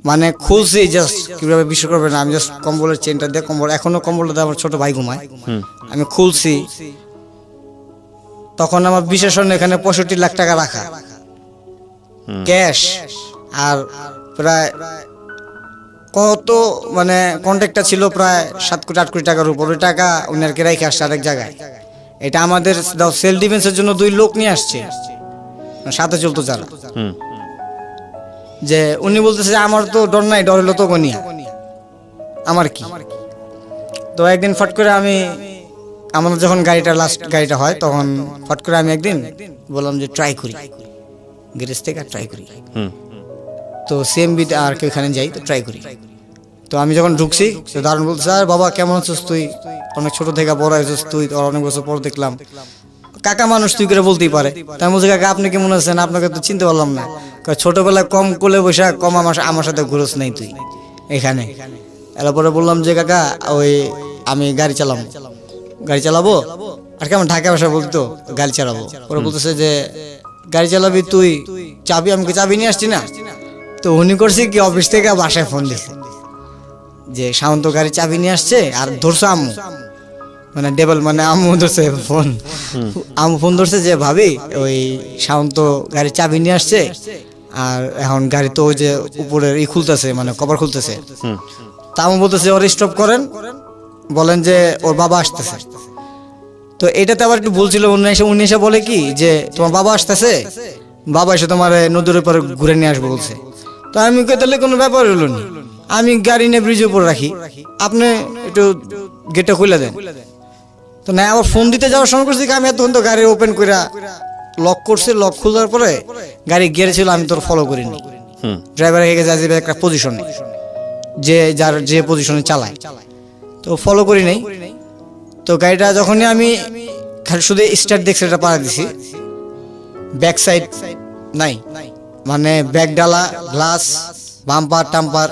মানে খুলছি জাস্ট, কিভাবে বিশ্বাস করবে না, আমি জাস্ট কম্বলের চেনটা দিয়ে কম্বল, এখনো কম্বলটা আমার ছোট ভাই ঘুমায়, আমি খুলছি। তখন আমার বিশেষণ এখানে 65 লাখ টাকা রাখা ক্যাশ, আর প্রায় কত মানে কন্ট্যাক্টটা ছিল প্রায় 7 কোটি 8 কোটি টাকার উপর। ওই টাকা উনি আর কি রেখে আসছে আরেক জায়গায়। এটা আমাদের সেলফ ডিফেন্সের জন্য 2 লোক নিয়ে আসছে, সাথে চলতো যারা, যে উনি বলতেছে যে আমার তো ডর নাই, ডর হলো তো গনিয়া আমার কি। তো একদিন ফট করে আমি, আমাদের যখন লাস্ট গাড়িটা হয়, তখন ফট করে আমি একদিন বললাম যে ট্রাই করি, গ্যারেজ থেকে ট্রাই করি। তো সিএমবি আর কি ওখানে যাই, তো ট্রাই করি। তো আমি যখন ঢুকছি, তো দারুণ বলছে স্যার বাবা কেমন আছিস তুই, অনেক ছোট থেকে বড় হয়েছিস তুই, তোর অনেক বছর পর দেখলাম, কাকা মানুষ তুই করে বলতেই পারে। তাই বলছে কাকা আপনি কেমন আছেন, আপনাকে তো চিনতে পারলাম না। ছোটবেলায় কম কোলে বসে কম আমার সাথে ঘুরোস নাই তুই এখানে। এরপরে বললাম যে কাকা ওই আমি গাড়ি চালাবো, আর কেমন ঢাকা ভাষা বলতো গাড়ি চালাবো। ওরা বলতেছে যে গাড়ি চালাবি তুই, চাবি, আমাকে চাবি নিয়ে আসছি না। তো উনি করছি কি, অফিস থেকে বাসায় ফোন দিছে যে শান্ত গাড়ি চাবি নিয়ে আসছে, আর ধরছে আম্মু, মানে ডেবল, মানে আম্মু ধরছে ফোন, আম্মু ফোন ধরছে যে ভাবি ওই শান্ত গাড়ির চাবি নিয়ে আসছে, আর এখন গাড়ি তো ওই যে উপরের খুলতেছে, মানে কভার খুলতেছে। তা আম্মু বলতেছে ওর স্টপ করেন, বলেন যে ওর বাবা আসতেছে। তো এটাতে আবার একটু ভুল ছিল, উনি এসে বলে কি যে তোমার বাবা আসতেছে, বাবা এসে তোমার নদীর উপরে ঘুরে নিয়ে আসবো বলছে। তো আমি তাহলে কোনো ব্যাপার হলো না, আমি গাড়ি নিয়ে ব্রিজের উপর রাখি, আপনি একটু গেটটা খুলে দেন। তো না, আবার ফোন দিতে যাওয়ার সময় করছি আমি এতক্ষণ তো গাড়ি ওপেন করে লক করছি, লক খোলার পরে গাড়ি গিয়ারে ছিল, আমি তোর ফলো করিনি। ড্রাইভার হয়ে গেছে একটা পজিশনে, যে পজিশনে চালায়, তো ফলো করি নাই। তো গাড়িটা যখনই আমি শুধু স্টার্ট দেখছি, এটা পাড়া দিছি, ব্যাক সাইড নাই, মানে ব্যাক ডালা, গ্লাস, বাম্পার টাম্পার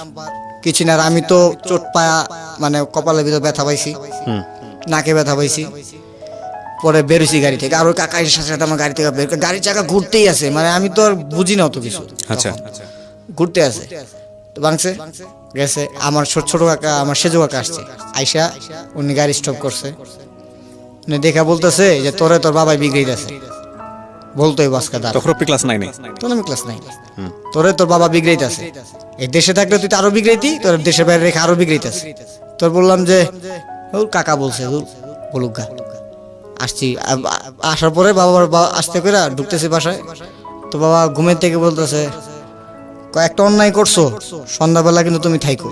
কিছু না। আমি তো চোট পায়া, মানে কপালের ভিতর ব্যথা পাইছি, নাকে ব্যথা পাইছি। পরে বেরোছি গাড়ি থেকে, আর ওই কাকা সাথে সাথে আমার গাড়ি থেকে বের, গাড়ির চাকা ঘুরতেই আছে, মানে আমি তো আর বুঝি না অত কিছু,
আচ্ছা
ঘুরতে আছে। তো ভাঙছে গেছে, আমার ছোট কাকা, আমার সেজো কাকা আসছে, আইসা উনি গাড়ি স্টপ করছে, দেখা বলতেছে যে তোর বাবাই বিগড়ে গেছে। বলতোই বাসকা দাঁড়া,
তখন আপনি ক্লাস 9-এ?
তখন আমি ক্লাস 9। তোরে তোর বাবা বিগড়াইতেছে, এই দেশে থাকলে তুই তো আরো বিগড়াইতি, তোর দেশের বাইরে রেখে আরো বিগড়াইতেছে। তোর বললাম যে ওর কাকা বলছে বলুক গা। আসছি, আসার পরে বাবা আসতে করে ঢুকতেছে বাসায়, তো বাবা ঘুমের থেকে বলতেছে একটা অন্যায় করছো, সন্ধ্যাবেলা কিন্তু তুমি থাইকো।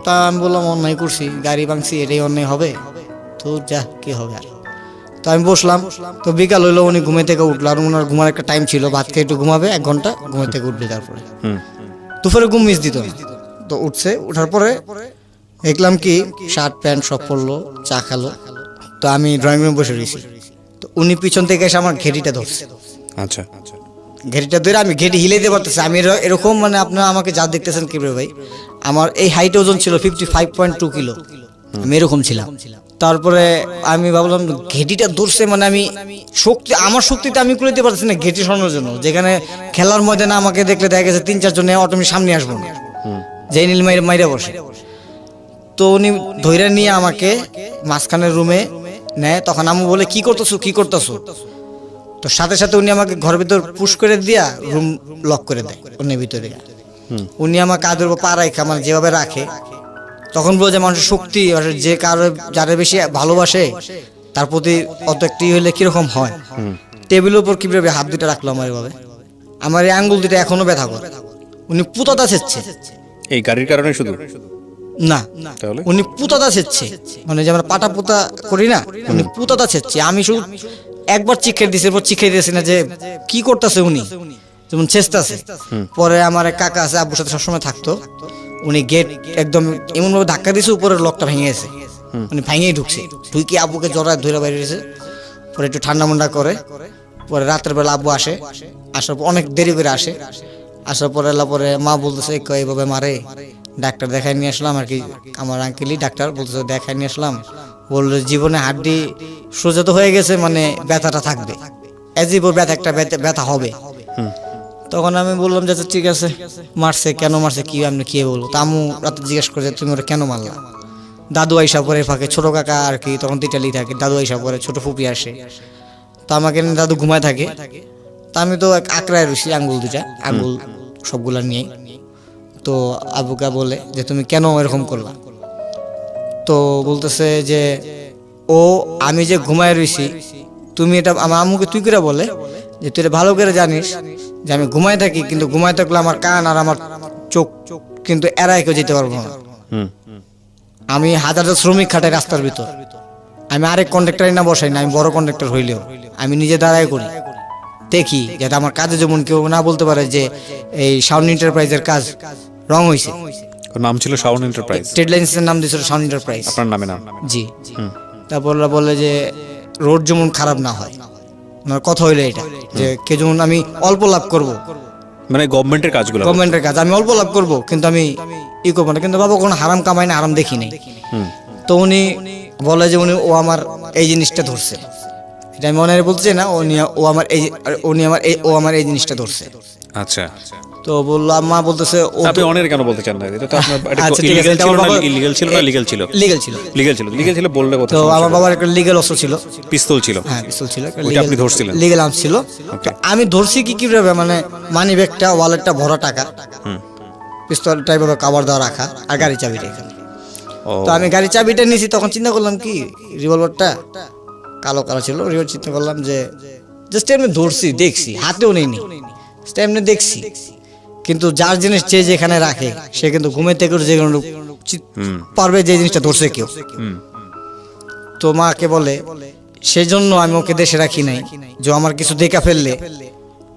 তা আমি বললাম অন্যায় করছি, গাড়ি ভাঙছি, এটাই অন্যায় হবে? তো যা কি হবে আর। তো আমি বসলাম, তো বিকাল হইলো, উনি ঘুমে থেকে উঠলো, আর ওনার ঘুমার একটা টাইম ছিল, ভাত খেয়ে একটু ঘুমাবে 1 ঘন্টা, ঘুমে থেকে উঠবে। তারপরে দুপুরে ঘুম মিস দিত না, তো উঠছে, উঠার পরে দেখলাম কি শার্ট প্যান্ট সব পরলো, চা খালো। তো আমি ড্রয়িং রুমে বসে রয়েছি, তো উনি পিছন থেকে এসে আমার ঘেটিটা ধরছে।
আচ্ছা,
ঘেটিটা ধরে আমি ঘেটি হিলাইতে পারতেছি, আমি এরকম মানে আপনারা আমাকে যা দেখতেছেন কি ভাই, আমার এই হাইট ওজন ছিল 55.2 কিলো, আমি এরকম ছিলাম। তারপরে আমি ভাবলাম ঘেটিটা ধরছে মানে আমি শক্তি, আমার শক্তিতে আমি করে দিতে পারতেছি না ঘেটি সরানোর জন্য। যেখানে খেলার ময়দানে আমাকে দেখলে দেখা গেছে 3-4 জনে অটোমেটিক সামনে আসবো না, যে নীল মাইরে বসে। তো উনি ধৈর্য নিয়ে আমাকে মাঝখানের রুমে নেয়, তখন আমি বলে কি করতেছো। তো সাথে সাথে উনি আমাকে ঘরের ভিতর পুশ করে দিয়া রুম লক করে দেয় অন্যের ভিতরে। উনি আমার কাঁধের উপর পা রাখে, মানে যেভাবে রাখে, তখন বলে যে মানুষের শক্তি, যে কারো যারা বেশি ভালোবাসে তার প্রতি অত একটি হইলে কিরকম হয়। টেবিলের উপর কিভাবে হাত দুটো রাখলো আমার এভাবে, আমার এই আঙ্গুল দুটো এখনো ব্যথা করে। উনি পুতাটা ছেচ্ছে,
এই গাড়ির কারণে শুধু
না,
তাহলে
উনি পুতাটা ছেচ্ছে, মানে যে আমরা পাটা পুতা করি না, উনি পুতাটা ছেচ্ছে। আমি শুধু একবার চিখে দিছি, এরপর চিখে দিয়েছি না যে কি করতেছে উনি, যেমন ছেচতেছে। পরে আমার এক কাকা আছে, আব্বুর সাথে সবসময় থাকতো, উনি গেট একদম এমন ভাবে ধাক্কা দিয়েছে, উপরের লকটা ভেঙে গেছে, উনি ভেঙেই ঢুকছে, ঢুকি আব্বুকে জড়ায় ধরে বাইরে এসে পরে একটু ঠান্ডা মান্ডা করে। পরে রাতের বেলা আব্বু আসে, আসার পর অনেক দেরি করে আসে, আসার পরে মা বলতেছে এইভাবে মারে, ডাক্তার দেখাই নিয়ে আসলাম আর কি, আমার আঙ্কেলই ডাক্তার, বলতেছে দেখাই নিয়ে আসলাম, বললো জীবনে হাড্ডি সোজা তো হয়ে গেছে, মানে ব্যথাটা থাকবে, এজিব ব্যথা হবে। তখন আমি বললাম যে ঠিক আছে, মারছে কেন মারছে কি আমি কি বলবো। তা আম্মু রাতে জিজ্ঞেস করে যে তুমি ওরা কেন মারলা। দাদু আইসা পরে ফাঁকে ছোট কাকা আর কি, তখন তিটালি থাকে, দাদু আইসা পরে ছোট ফুপি আসে, তো আমাকে দাদু ঘুমায় থাকে। তা আমি তো আঁকড়ায় রয়েছি আঙ্গুল দুটা, আঙ্গুল সবগুলা নিয়ে। তো আবুকা বলে যে তুমি কেন এরকম করলা। তো বলতেছে যে আমি যে ঘুমায় রয়েছি, তুমি এটা আমার আম্মুকে তুই করে বলে যে তুই এটা ভালো করে জানিস যে আমি ঘুমায় থাকি, কিন্তু ঘুমায় থাকলে আমার কান আর আমার চোখ কিন্তু এড়ায় কেউ যেতে পারবো না। আমি হাজার শ্রমিক খাটাই রাস্তার ভিতর, আমি আরেক কন্ডাক্টরই না বসাই না, আমি বড় কন্ডাক্টর হইলেও আমি নিজে দাঁড়াই করি, দেখি যাতে আমার কাজে যেমন কেউ না বলতে পারে যে এই সাউন্ড এন্টারপ্রাইজের কাজ রং হয়েছে।
নাম ছিল সাউন্ড এন্টারপ্রাইজ,
ট্রেড লাইসেন্সের নাম দিয়েছিল সাউন্ড এন্টারপ্রাইজ,
আপনার নামে নাম।
জি। তারপর বলে যে রোড যেমন খারাপ না হয়, আমার কথা হইলো এটা যে কে যেমন আমি অল্প লাভ করব,
মানে গভর্নমেন্টের কাজগুলো,
গভর্নমেন্টের কাজ আমি অল্প লাভ করব, কিন্তু আমি ই করবো না। কিন্তু বাবা কোনো হারাম কামাই না, হারাম দেখি নাই। তো উনি বলে যে ও আমার এই জিনিসটা ধরছে, এটা আমি মনে বলছি না, ও আমার এই জিনিসটা ধরছে।
আচ্ছা,
তো বললো আম্মা বলতেছে
আপনি অনের কেন বলতে চান না, এটা তো আপনার
আচ্ছা ঠিক আছে,
ইলিগাল ছিল না লিগ্যাল ছিল? লিগ্যাল ছিল বললে কথা।
তো আমার বাবার একটা লিগ্যাল অস্ত্র ছিল,
পিস্তল ছিল।
হ্যাঁ পিস্তল ছিল,
ওটা আপনি ধরছিলেন?
লিগ্যাল আর্মস ছিল। তো আমি ধরছি কিভাবে, মানে মানি ব্যাগটা, ওয়ালেটটা ভরা টাকা, পিস্তলটা এভাবে কভার দেওয়া রাখা, আর গাড়ি চাবিটা এখানে। তো আমি গাড়ি চাবিটা নিয়েছি, তখন চিন্তা করলাম কি রিভলভারটা কালো কালো ছিল, রিভলভার চিন্তা করলাম যে জাস্ট এমনি ধরছি, দেখছি, হাতেও নেই এমনি দেখছি। কিন্তু যার জিনিস যে যেখানে রাখে সে কিন্তু ঘুমে থেকে যে পারবে যে জিনিসটা ধরছে কেউ। তো মাকে বলে সেই জন্য আমি ওকে দেশে রাখি নাই, যে আমার কিছু দেখা ফেললে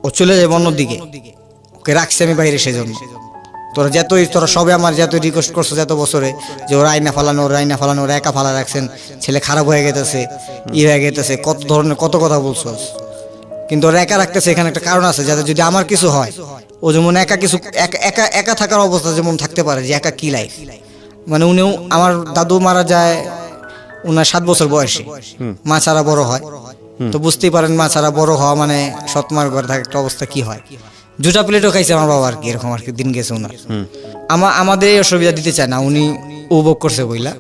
ও চলে যাবে অন্যদিকে, ওকে রাখছি আমি বাইরে। সেজন্য তোরা সবে আমার যত রিকোয়েস্ট করছো যত বছরে যে ওরা আইনা ফালানো, ওরা একা ফালা রাখছেন, ছেলে খারাপ হয়ে গেতেছে, হয়ে গেতেছে, কত ধরনের কত কথা বলছো, কিন্তু ওরা একা রাখতেছে। এখানে একটা কারণ আছে, যাতে যদি আমার কিছু হয় ও যেমন একা থাকার অবস্থা যেমন থাকতে পারে, যে একা কি লাইফ। মানে উনিও, আমার দাদু মারা যায় উনার 7 বছর বয়সে, মা ছাড়া বড় হয়। তো বুঝতেই পারেন মা ছাড়া বড় হওয়া মানে সৎমার ঘরে থাকা একটা অবস্থা কি হয়। 2টা প্লেটও খাইছে আমার বাবা আর কি, এরকম আর কি দিন গেছে ওনার। আমাদের এই অসুবিধা দিতে চায় না, উনি উপভোগ করছে বইলা।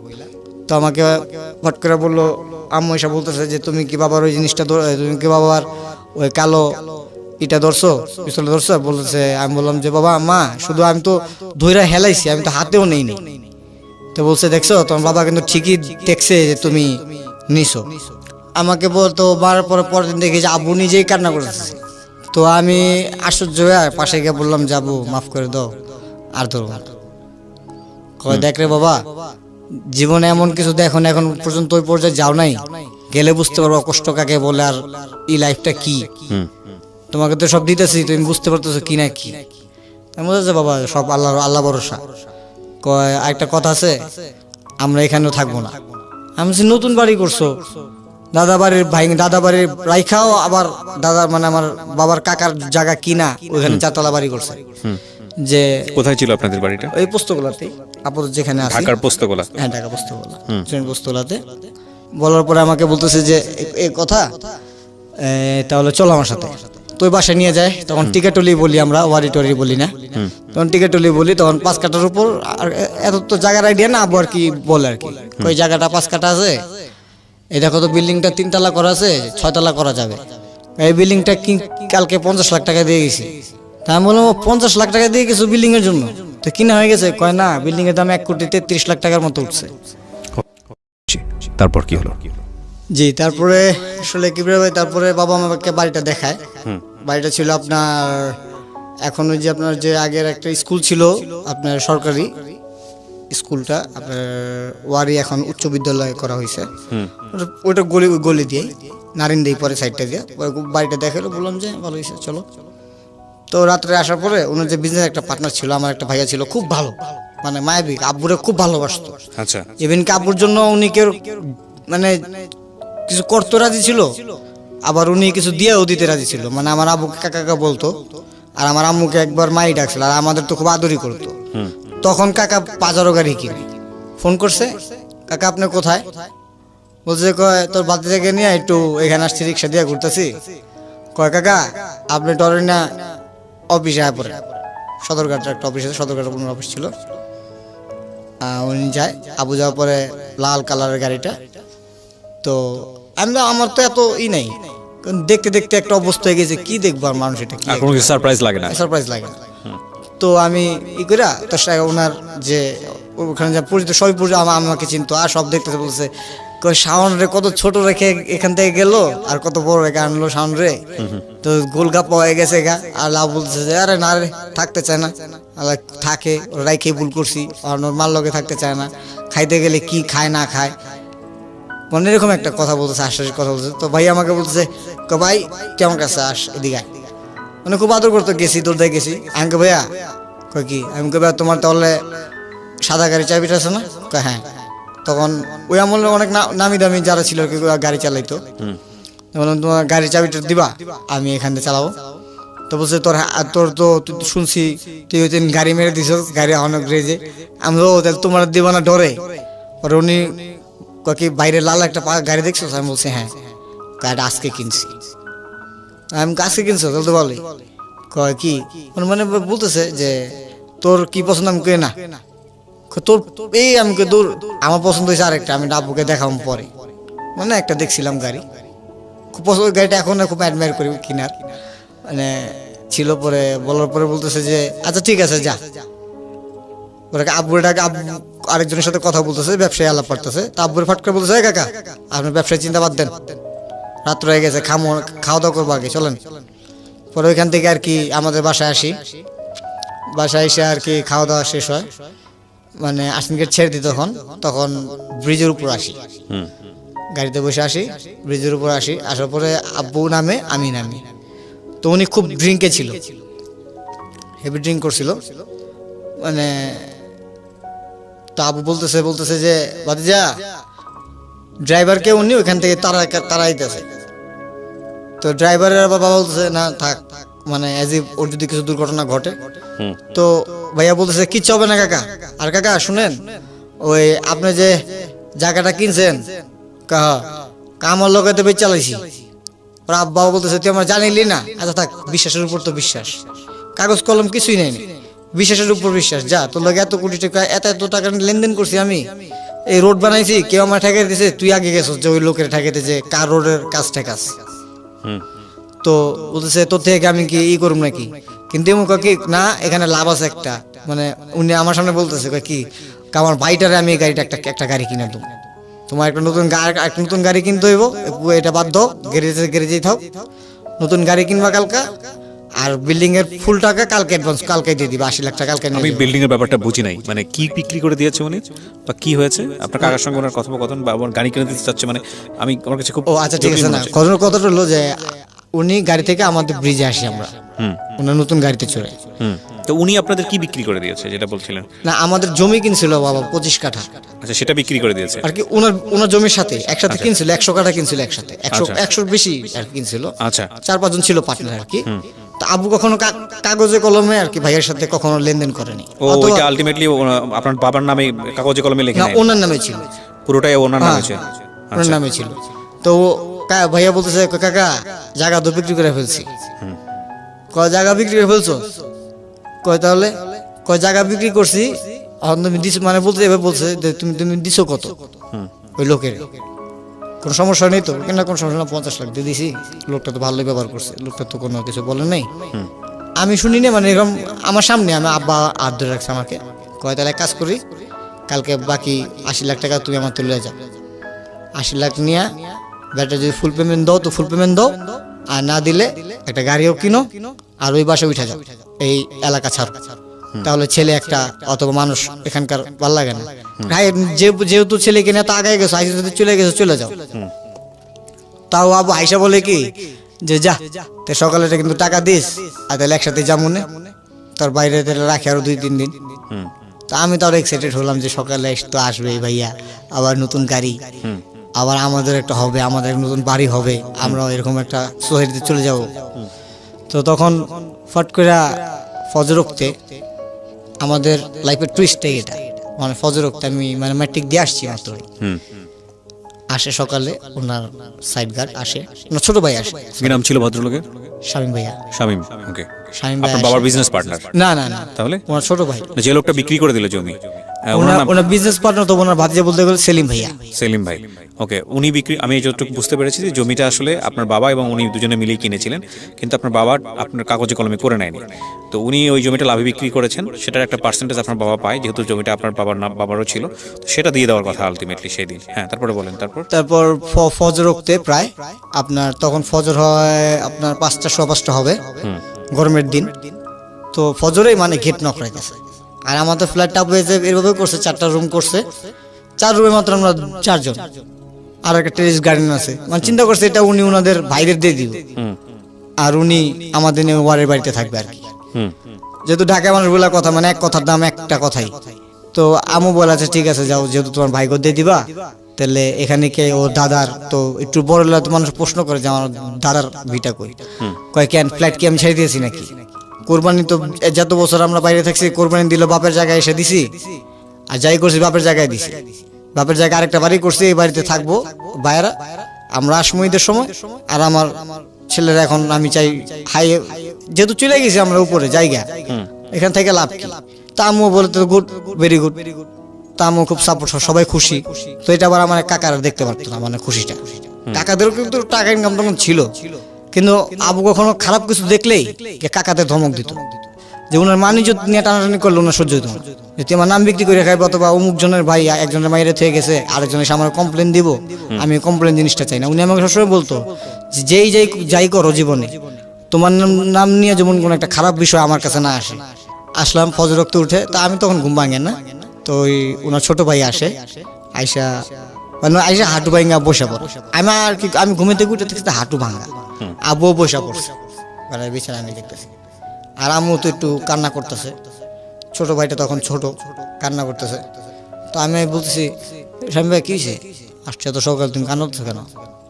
তো আমাকে হট করে বললো, আম্মু এসে বলতেছে যে তুমি কি বাবার ওই জিনিসটা, তুমি কি বাবার ওই কালো ইটা ধরছো, পিস্তল ধরছো, বলতেছে। আমি বললাম যে বাবা মা শুধু আমি তো ধইরা হেলাইছি, আমি তো হাতেও নেই নি। তো বলছে দেখছো তোমার বাবা কিন্তু ঠিকই দেখছে যে তুমি নিছো। আমাকে বলতো মারার পরে পরের দিন দেখি যে আব্বু নিজেই কান্না করেছে। তো আমি আশ্চর্য হয়ে পাশে গিয়ে বললাম যাবো মাফ করে দাও, আর ধরো না। কয় দেখ রে বাবা, জীবনে এমন কিছু দেখো না, এখন পর্যন্ত ওই পর্যায়ে যাও নাই, গেলে বুঝতে পারবো কষ্ট কাকে বলে আর এই লাইফটা কি। তোমাকে তো সব দিতেছি, তুমি বুঝতে পারতেছো কি না কি। আমি বলছি বাবা সব আল্লাহ, আল্লাহ ভরসা। কয় একটা কথা আছে, আমরা এখানেও থাকবো না। আমি বলছি নতুন বাড়ি করছো, দাদা বাড়ির ভাই, দাদা বাড়ির রাইখাও আবার দাদার মানে আমার বাবার কাকার জায়গা কিনা ওইখানে 4 তলা বাড়ি করছে। যে
কোথায় ছিল আপনাদের বাড়িটা?
ওই পোস্তগোলাতে আপাতত যেখানে আছি।
ঢাকার পোস্তগোলা?
হ্যাঁ ঢাকা পোস্তগোলা, ট্রেন পোস্তগোলাতে। বলার পরে আমাকে বলতেছে যে এই কথা, তাহলে চলো আমার সাথে। তো ওই বাসায় নিয়ে যায়, তখন টিকেটলি বলি আমরা, ওয়ারি টোয়ারি বলি না, তখন টিকেটলি বলি। তখন 5 কাঠার উপর, আর এত তো জায়গার আইডিয়া না, আবু আর কি বলে আর কি, ওই জায়গাটা 5 কাঠা আছে। এই দেখো তো বিল্ডিংটা 3 তলা করা আছে, 6 তলা করা যাবে। এই বিল্ডিংটা কালকে 50 লাখ টাকা দিয়ে গেছি। তা আমি বললাম 50 লাখ টাকা দিয়ে গেছো বিল্ডিং এর জন্য? তো কিনা হয়ে গেছে? কয় না, বিল্ডিং এর দাম 1,33,00,000 টাকার মতো উঠছে।
তারপর কি হলো?
জি তারপরে আসলে কি ভাই, তারপরে বাবা আমাকে বাড়িটা দেখায়। বাড়িটা ছিল আপনার, এখন ওই যে আপনার যে আগের একটা স্কুল ছিল আপনার সরকারি স্কুলটা, আপনার ওয়ারি এখন উচ্চ বিদ্যালয় করা হয়েছে। ওইটা গলি দিয়ে নারিন্দেই পরে সাইডটা দিয়ে বাড়িটা দেখালো। বললাম যে ভালো হয়েছে চলো। তো রাত্রে আসার পরে ওনার যে বিজনেস একটা পার্টনার ছিল, আমার একটা ভাইয়া ছিল, খুব ভালো, মানে মায়াবী, আব্বুরে খুব ভালোবাসতো।
আচ্ছা।
ইভেন কি আব্বুর জন্য উনি কেউ মানে কিছু করতে রাজি ছিল, আবার উনি কিছু দিয়েও দিতে রাজি ছিল। মানে আমার আব্বুকে কাকা কাকা বলতো, আর আমার আম্মুকে একবার মাই ডাকছিল, আর আমাদের তো খুব আদরই করতো। তখন কাকা 5 গাড়ি কিনে ফোন করছে, কাকা আপনি কোথায়? বলছে কয় তোর বাচ্চাকে নিয়ে একটু এখানে আসছি, রিক্সা দিয়ে ঘুরতেছি। কয় কাকা আপনি টরে না অফিসে আয় পড়ে, সদরঘাটের একটা অফিস আছে, সদরঘাটের কোনো অফিস ছিল। উনি যায়, আবু যাওয়ার পরে লাল কালারের গাড়িটা। তো আমি আমার তো এত নাই, দেখতে দেখতে একটা অবস্থা হয়ে গেছে, কি দেখবো আর মানুষ, এটা কি
আর কোনো কিছু সারপ্রাইজ লাগে না?
সারপ্রাইজ লাগে না। তো আমি কইরা তোর সাথে ওনার যে ওখানে যা পরিচিত সবই পরিচিত, আমাকে চিনতো, আর সব দেখতে বলছে শাওন রে কত ছোট রেখে এখান থেকে গেল, আর কত বড় রেখে আনলো শাওন রে। তো গোলগাপ হয়ে গেছে গা। আর লাভ বলছে যে আরে না রে, থাকতে চায় না, থাকে রাইখে ভুল করছি, আর মার লগে থাকতে চায় না, খাইতে গেলে কি খায় না খায়, মানে এরকম একটা কথা বলতেছে, আশ্বাসের কথা বলতেছে। তো ভাই আমাকে বলতেছে ভাই কেমন কাছে আস এদিকে, মানে খুব আদর করতো, গেছি তোর দিয়ে গেছি। আমি ভাইয়া কয় কি, আমি ভাইয়া তোমার তাহলে সাদা গাড়ি চাবিটা আছে না? হ্যাঁ। তখন ওই আমলে অনেক নামি দামি যারা ছিল গাড়ি চালাইতো, বললাম তোমার গাড়ির চাবিটা দিবা, আমি এখান থেকে চালাবো। তো বলছে তোর তো শুনছি তুই ওই দিন গাড়ি মেরে দিছ, গাড়ি অনেক রেজে। আমি তাহলে তোমার দিবা না ডরে? পরে উনি কি বাইরে লাল একটা গাড়ি দেখছো? আমি বলছি হ্যাঁ। গাড়িটা আজকে কিনছি। আমি আজকে কিনছো তাহলে তো বলি। কয় কি মানে বলতেছে যে তোর কি পছন্দ? আমি কে না তোর এই, আমি দূর আমার পছন্দ হয়েছে আরেকটা, আমি আব্বুকে দেখাবো পরে। মানে একটা দেখছিলাম গাড়ি খুব পছন্দ, ওই গাড়িটা এখন খুব অ্যাডমায়ার করি কিনার মানে ছিল। পরে বলার পরে বলতেছে যে আচ্ছা ঠিক আছে যা। ওরা আব্বুটাকে আরেকজনের সাথে কথা বলতেছে, ব্যবসায়ী আলাপ করতেছে। তা আব্বুর ফাট করে বলতেছে কাকা আপনার ব্যবসায় চিন্তা বাদ দেন, রাত্র হয়ে গেছে, খাওয়া দাওয়া করবো আগে চলেন। পরে ওইখান থেকে আর কি আমাদের বাসায় আসি, বাসায় এসে আর কি খাওয়া দাওয়া শেষ হয়, মানে আসিনকে ছেড়ে দিই। তখন ব্রিজের উপর আসি, গাড়িতে বসে আসি, ব্রিজের উপর আসি। আসার পরে আব্বু নামে, আমি নামি। তো উনি খুব ড্রিঙ্কে ছিল, হেভি ড্রিঙ্ক করছিল মানে। তো আব্বু বলতেছে যে ভাতিজা ড্রাইভারকে উনি ওইখান থেকে তাড়াইতেছে। তো ড্রাইভারের বাবা বলতেছে না থাক, মানে ওর যদি কিছু দুর্ঘটনা ঘটে। তো ভাইয়া বলতেছে কিচ্ছু হবে না কাকা। আর কাকা শুনেন, ওই আপনি যে জায়গাটা কিনছেন আমার লোকে তো বেচ চালাইছি। ওর আব্বাও বলতেছে তুই আমার জানিলি না? আচ্ছা থাক, বিশ্বাসের উপর তো বিশ্বাস, কাগজ কলম কিছুই নেই, বিশ্বাসের উপর বিশ্বাস। যা তোর লোক এত কোটি টাকা এত টাকা লেনদেন করছি, আমি এই রোড বানাইছি, কেউ আমার ঠেকাই দিছে, তুই আগে গেছিস যে ওই লোকের ঠেকাইতে যে কার রোডের কাজ ঠেকাস। তো বলতেছে তোর থেকে আমি কি করুম নাকি, কিন্তু এমন কি না এখানে লাভ আছে একটা, মানে উনি আমার সামনে বলতেছে কি আমার ভাইটারে আমি এই গাড়িটা একটা গাড়ি কিনে দেবো, তোমার একটা নতুন গাড়ি কিনতে হইব, এটা বাদ দাও, গ্যারেজে থাও, নতুন গাড়ি কিনবা কালকা, আর বিল্ডিং এর ফুল টাকা কালকে অ্যাডভান্স কালকে দিয়ে দিবা, 80 লাখ টাকা কালকে
আমি বিল্ডিং এর ব্যাপারটা বুঝি নাই, মানে কি বিক্রি করে দিয়েছে উনি বা কি হয়েছে আপনার কাকার সঙ্গে ওনার কথোপকথন বা আমার গাড়ি কিনে দিতে চাচ্ছে, মানে আমি আমার কাছে খুব
ও আচ্ছা ঠিক আছে না, কথাটা হলো যে উনি গাড়ি থেকে আমাদের ব্রিজে আসি আমরা, ওনার নতুন গাড়িতে চড়ে।
তো উনি আপনাদের কি বিক্রি করে দিয়েছে যেটা বলছিলেন?
না আমাদের জমি কিনছিল বাবা 25 কাঠা,
আচ্ছা সেটা বিক্রি করে দিয়েছে
আর কি ওনার জমির সাথে একসাথে কিনছিল, 100 কাঠা কিনছিল একসাথে, 100 বেশি আর কিনছিল,
আচ্ছা
4-5 জন ছিল পার্টনার আর কি। তো আবু কখনো কাগজে কলমে আর কি ভাইয়ের সাথে কখনো লেনদেন করেনি,
ও ওইটা আলটিমেটলি আপনার বাবার নামে কাগজে কলমে লিখে
না
নেয়?
ওনার নামে ছিল,
পুরোটাই ওনার নামে ছিল?
ওনার নামে ছিল। তো ভাইয়া বলতেছে কাকা জায়গা তো বিক্রি করে ফেলছি, কয় জায়গা বিক্রি করে ফেলছো, কয় তাহলে কয় জায়গা বিক্রি করছি, তুমি দিছো মানে বলতে এবার বলছে যে তুমি দিছো কত ওই লোকের, কোনো সমস্যা নেই তো, কেন কোনো সমস্যা না, 50 লাখ দিয়ে দিছি, লোকটা তো ভালোই ব্যবহার করছে, লোকটা তো কোনো কিছু বলে নাই। আমি শুনি না, মানে এরকম আমার সামনে আমি আব্বা হাত ধরে রাখছে আমাকে, কয় তাহলে কাজ করি, কালকে বাকি 80 লাখ টাকা তুমি আমার তুলে যাও, 80 লাখ নিয়ে ব্যাটা যদি ফুল পেমেন্ট দাও তো ফুল পেমেন্ট দাও, আর না দিলে একটা গাড়িও কিনো আর ওই বাসে উঠে যাও, এই এলাকা ছাড়ো, তাহলে ছেলে একটা অথবা মানুষ এখানকার ভালো লাগে না, যেহেতু ছেলে কিনে তো আগে গেছো, আইসা যদি চলে গেছো চলে যাও। তাও আবু আইসা বলে কি যে যা তো সকালে কিন্তু টাকা দিস, আর তাহলে একসাথে যাবো না, তোর বাইরে রাখে আরো 2-3 দিন। তা আমি তো আরো এক্সাইটেড হলাম যে সকালে তো আসবে ভাইয়া, আবার নতুন গাড়ি, আবার আমাদের একটা হবে, আমাদের নতুন বাড়ি হবে, আমরা এরকম একটা সোসাইটিতে চলে যাব। তো তখন ফট করে ফজর ওক্তে আমাদের লাইফের টুইস্টটাই এটা, মানে ফজর ওক্তে আমি মানে ম্যাট্রিক দিয়ে আসছি মাত্র, আসে সকালে ওনার সাইড গার্ড আসে, ওনার ছোট ভাই আসে।
কি নাম ছিল ভদ্রলোকের?
শামীম ভাইয়া।
শামীম, ওকে।
শামীম ভাই
আপনার বাবার বিজনেস পার্টনার?
না না না,
তাহলে
ওনার ছোট ভাই,
যে লোকটা বিক্রি করে দিল জমি, ওনার নাম?
ওনার বিজনেস পার্টনার তো ওনার ভাতিজা বলতে গেলে সেলিম ভাইয়া।
সেলিম ভাই, ওকে। উনি বিক্রি, আমি যতটুকু বুঝতে পেরেছি যে জমিটা আসলে আপনার বাবা এবং উনি দুজনে মিলেই কিনেছিলেন, কিন্তু আপনার বাবা আপনার কাগজে কলমে করে নেয়নি। তো উনি ওই জমিটা লাভে বিক্রি করেছেন, সেটার একটা পার্সেন্টেজ আপনার বাবা পায়, যেহেতু জমিটা আপনার বাবারও ছিল, তো সেটা দিয়ে দেওয়ার কথা আলটিমেটলি সেই দিন। হ্যাঁ, তারপরে বলেন।
তারপর ফজর ওক্তে প্রায় আপনার তখন ফজর হয় আপনার 5টা হবে, গরমের দিন। তো ফজরেই মানে গেট নক হয়ে গেছে, আর আমাদের ফ্ল্যাটটা এভাবে করছে, 4টা রুম করছে, 4 রুমে মাত্র আমরা 4 জন, আর একটা টেরেস গার্ডেন আছে, মানে চিন্তা করছে এটা উনি ওনাদের ভাইদের দিয়ে দিব, আর উনি আমাদের নিয়ে ওয়ারের বাড়িতে থাকবে আর কি। যেহেতু ঢাকা মানুষ বলার কথা, মানে এক কথার দাম একটা কথাই। তো আমু বলে আছে ঠিক আছে যাও, যেহেতু তোমার ভাইকে দিয়ে দিবা, তাহলে এখানে কে ও দাদার, তো একটু বড় হলে তো মানুষ প্রশ্ন করে যে আমার দাদার ভিটা কই, কয় কেন ফ্ল্যাট কি আমি ছেড়ে দিয়েছি নাকি, কোরবানি তো যত বছর আমরা বাইরে থাকছি, কোরবানি দিল বাপের জায়গায় এসে দিছি, আর যাই করছি বাপের জায়গায় দিছি, বাপের জায়গায় আরেকটা বাড়ি করছি, এই বাড়িতে থাকবো বাইরা, আমরা আসমু ঈদের সময়, আর আমার ছেলেরা এখন আমি চাই হাই, যেহেতু চলে গেছি আমরা উপরে জায়গা, এখান থেকে লাভ কি। তা আম্মু বলে তো গুড, ভেরি গুড, তা আম্মু খুব সাপোর্ট, সবাই খুশি। তো এটা আবার আমার কাকারা দেখতে পারতো না, মানে খুশিটা, কাকাদেরও কিন্তু টাকা ইনকাম তখন ছিল, কিন্তু আবু কখনো খারাপ কিছু দেখলেই কাকাদের ধমক দিত, যে ওনার মানিজ্য নিয়ে টানাটানি করলে ওনার সহ্য হতো না, যে তুই আমার নাম বিক্রি করে খাইবো, অথবা অমুক জনের ভাই একজনের মাইরে থেকে গেছে, আরেকজনের সামনে কমপ্লেন দিব, আমি কমপ্লেন জিনিসটা চাই না। উনি আমাকে সবসময় বলতো যে যেই যাই করো জীবনে, তোমার নাম নিয়ে যেমন কোনো একটা খারাপ বিষয় আমার কাছে না আসে। আসলাম ফজর ওয়াক্তে উঠে, তা আমি তখন ঘুম ভাঙে না, তো ওই ওনার ছোট ভাই আসে, আইসা মানে আইসা হাঁটু ভাঙা বসে পড়ে, আমি আর কি আমি ঘুমে থেকে উঠে দেখছি হাঁটু ভাঙা, আব্বু বসে পড়ছে বিছানা, আমি দেখতেছি, আর আম্মু তো একটু কান্না করতেছে, ছোট ভাইটা তখন ছোট, কান্না করতেছে। তো আমি বলতেছি স্বামী ভাই কি হয়েছে, আসছে তো সকাল, তুমি কান্নাতেছো কেন,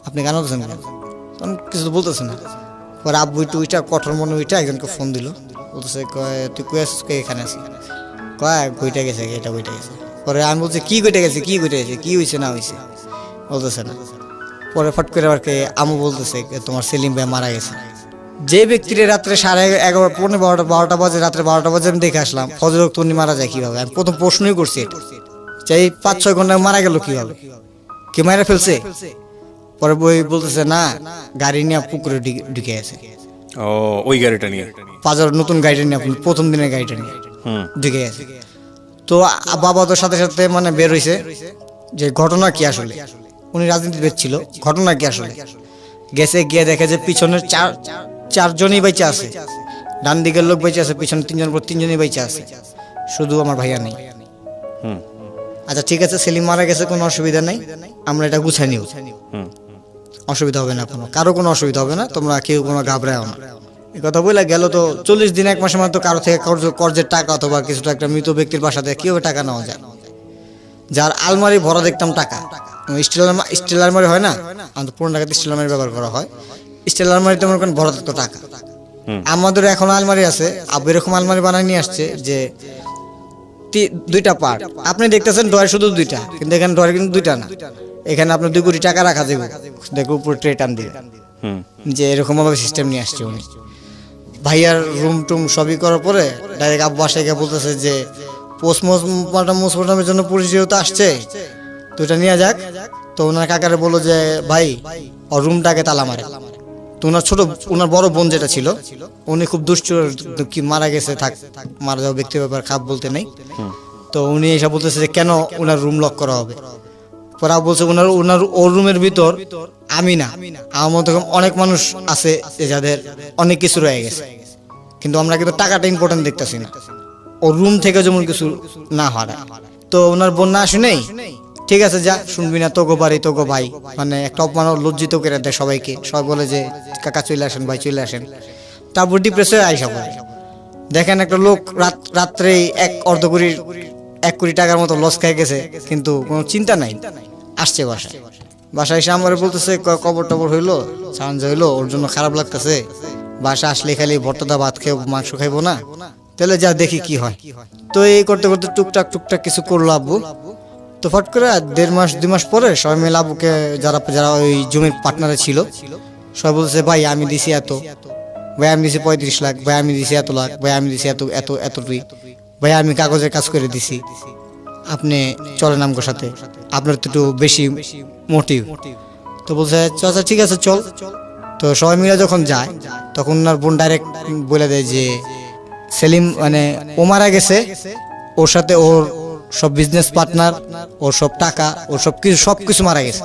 আপনি কান্নাতেছেন কেন, তখন কিছু তো বলতেছে না। পরে আব্বু একটু ওইটা কঠোর মনে ওইটা একজনকে ফোন দিল, বলতেছে কয় তুই কই আসছিস, এখানে আছি, কয় বইটা গেছে, এটা বইটা গেছে। পরে আমি বলছি কি কইটা গেছে, কি হয়েছে না হয়েছে, বলতেছে না। পরে ফট করে আবার আমু বলতেছে তোমার সেলিম ভাই মারা গেছে। যে ব্যক্তিরা রাত্রে 11:30, 12টা বাজে, রাত্রে 12টা বাজে আমি দেখে আসলাম, ফজর ওয়াক্তে উনি মারা যায় কিভাবে, আমি প্রথম প্রশ্নই করছি এটা, চাই 5-6 ঘন্টা মারা গেল কিভাবে, কে মারা ফেলছে। পরে বই বলতেছে না, গাড়ি নিয়ে পুকুরে ঢুকে আছে।
ও ওই গাড়িটা নিয়ে
বাজার নতুন গাড়িটা নিয়ে, আপনার প্রথম দিনের গাড়িটা নিয়ে ঢুকে আছে। তো বাবা তো সাথে সাথে মানে বের হইছে যে ঘটনা কি আসলে, উনি রাজনীতিবিদ ছিল, ঘটনা কি আসলে। গেছে গিয়ে দেখে যে পিছনের চারজনই বেঁচে আছে, ডান দিকের লোক বেঁচে আছে, পিছনে তিনজনই বেঁচে আছে, শুধু আমার ভাইয়া নেই। আচ্ছা ঠিক আছে, সেলিম মারা গেছে, কোনো অসুবিধা নেই, আমরা এটা গুছাই নিব, অসুবিধা হবে না, কারো কোনো অসুবিধা হবে না, তোমরা কেউ কোনো ঘাবড়াও না। এই কথা বলে গেল। তো 40 দিন 1 মাসের মধ্যে কারো থেকে কর্জের টাকা অথবা কিছুটা একটা মৃত ব্যক্তির বাসা থেকে কিভাবে টাকা নেওয়া যায়, যার আলমারি ভরা দেখতাম টাকা, স্টিল আলমারি হয় না, আমাদের পুরোনো টাকাতে স্টিল আলমারি ব্যবহার করা হয়, স্টিল আলমারিতে মনে করেন ভরা থাকতো টাকা। আমাদের এখন আলমারি আছে, আব্বু এরকম আলমারি বানায় নিয়ে আসছে যে 2টা পার্ট, আপনি দেখতেছেন ড্রয়ার শুধু 2টা, কিন্তু এখানে ড্রয়ার কিন্তু 2টা না, এখানে আপনার 2 কোটি টাকা রাখা যাবে, দেখো উপরে ট্রে টান দিয়ে, যে এরকম ভাবে সিস্টেম নিয়ে আসছে উনি। ভাইয়ার রুম টুম সবই করার পরে ডাইরেক্ট আব্বু বাসায় গিয়ে বলতেছে যে পোস্টমর্টমের জন্য পুলিশ যেহেতু আসছে, তো এটা নিয়ে যাক। তো ওনার কাকারে বললো যে ভাই ওর রুমটাকে তালা মারে। তো ওনার বড় বোন যেটা ছিল, উনি খুব দুষ্ট, কি মারা গেছে, থাক মারা যাওয়া ব্যক্তির ব্যাপার, খাপ বলতে নেই। তো উনি এসে বলতেছে যে কেন ওনার রুম লক করা হবে। পরে বলছে ওর রুমের ভিতর আমি না, আমার মতো অনেক মানুষ আছে যাদের অনেক কিছু রয়ে গেছে, কিন্তু আমরা কিন্তু টাকাটা ইম্পর্টেন্ট দেখতেছি না, ওর রুম থেকে যেমন কিছু না হারায়। তো ওনার বোন না শুনেই ঠিক আছে যা, শুনবি না, তোগো বাড়ি তোগো ভাই, মানে একটা অপমান লজ্জিত করে দেয় সবাইকে। সবাই বলে যে কাকা চলে আসেন, ভাই চলে আসেন। তারপর ডিপ্রেস হয়ে আইসা পড়ে। দেখেন একটা লোক রাত্রে 1 কোটি টাকার মতো লস খেয়ে গেছে, কিন্তু কোনো চিন্তা নাই, আসছে বাসায় এসে আমার বলতেছে কবর টবর হইলো, সাহায্য হইলো, ওর জন্য খারাপ লাগতেছে, বাসা আসলে খালি ভর্তাদা ভাত খেয়ে মাংস খাইবো না, তাহলে যা দেখি কি হয়। তো এই করতে করতে টুকটাক কিছু করলো আব্বু। তো ফট করে 1.5 মাস 2 মাস পরে সবাই মিলে আব্বুকে, যারা ওই জমির পার্টনারে ছিল, সবাই বলছে ভাই আমি দিছি এত, ভাই আমি দিছি 35 লাখ, ভাই আমি দিছি এত লাখ, ভাই আমি দিছি এতটুই, ভাই আমি কাগজের কাজ করে দিছি, আপনি চলেন আমগোর সাথে, আপনার তো একটু বেশি মোটিভ। তো বলছে আচ্ছা ঠিক আছে চল। তো সবাই মিলে যখন যায়, তখন ওনার বোন ডাইরেক্ট বলে দেয় যে সেলিম মানে ও মারা গেছে, ওর সাথে ওর সব বিজনেস পার্টনার, ওর সব টাকা, ওর সবকিছু মারা গেছে,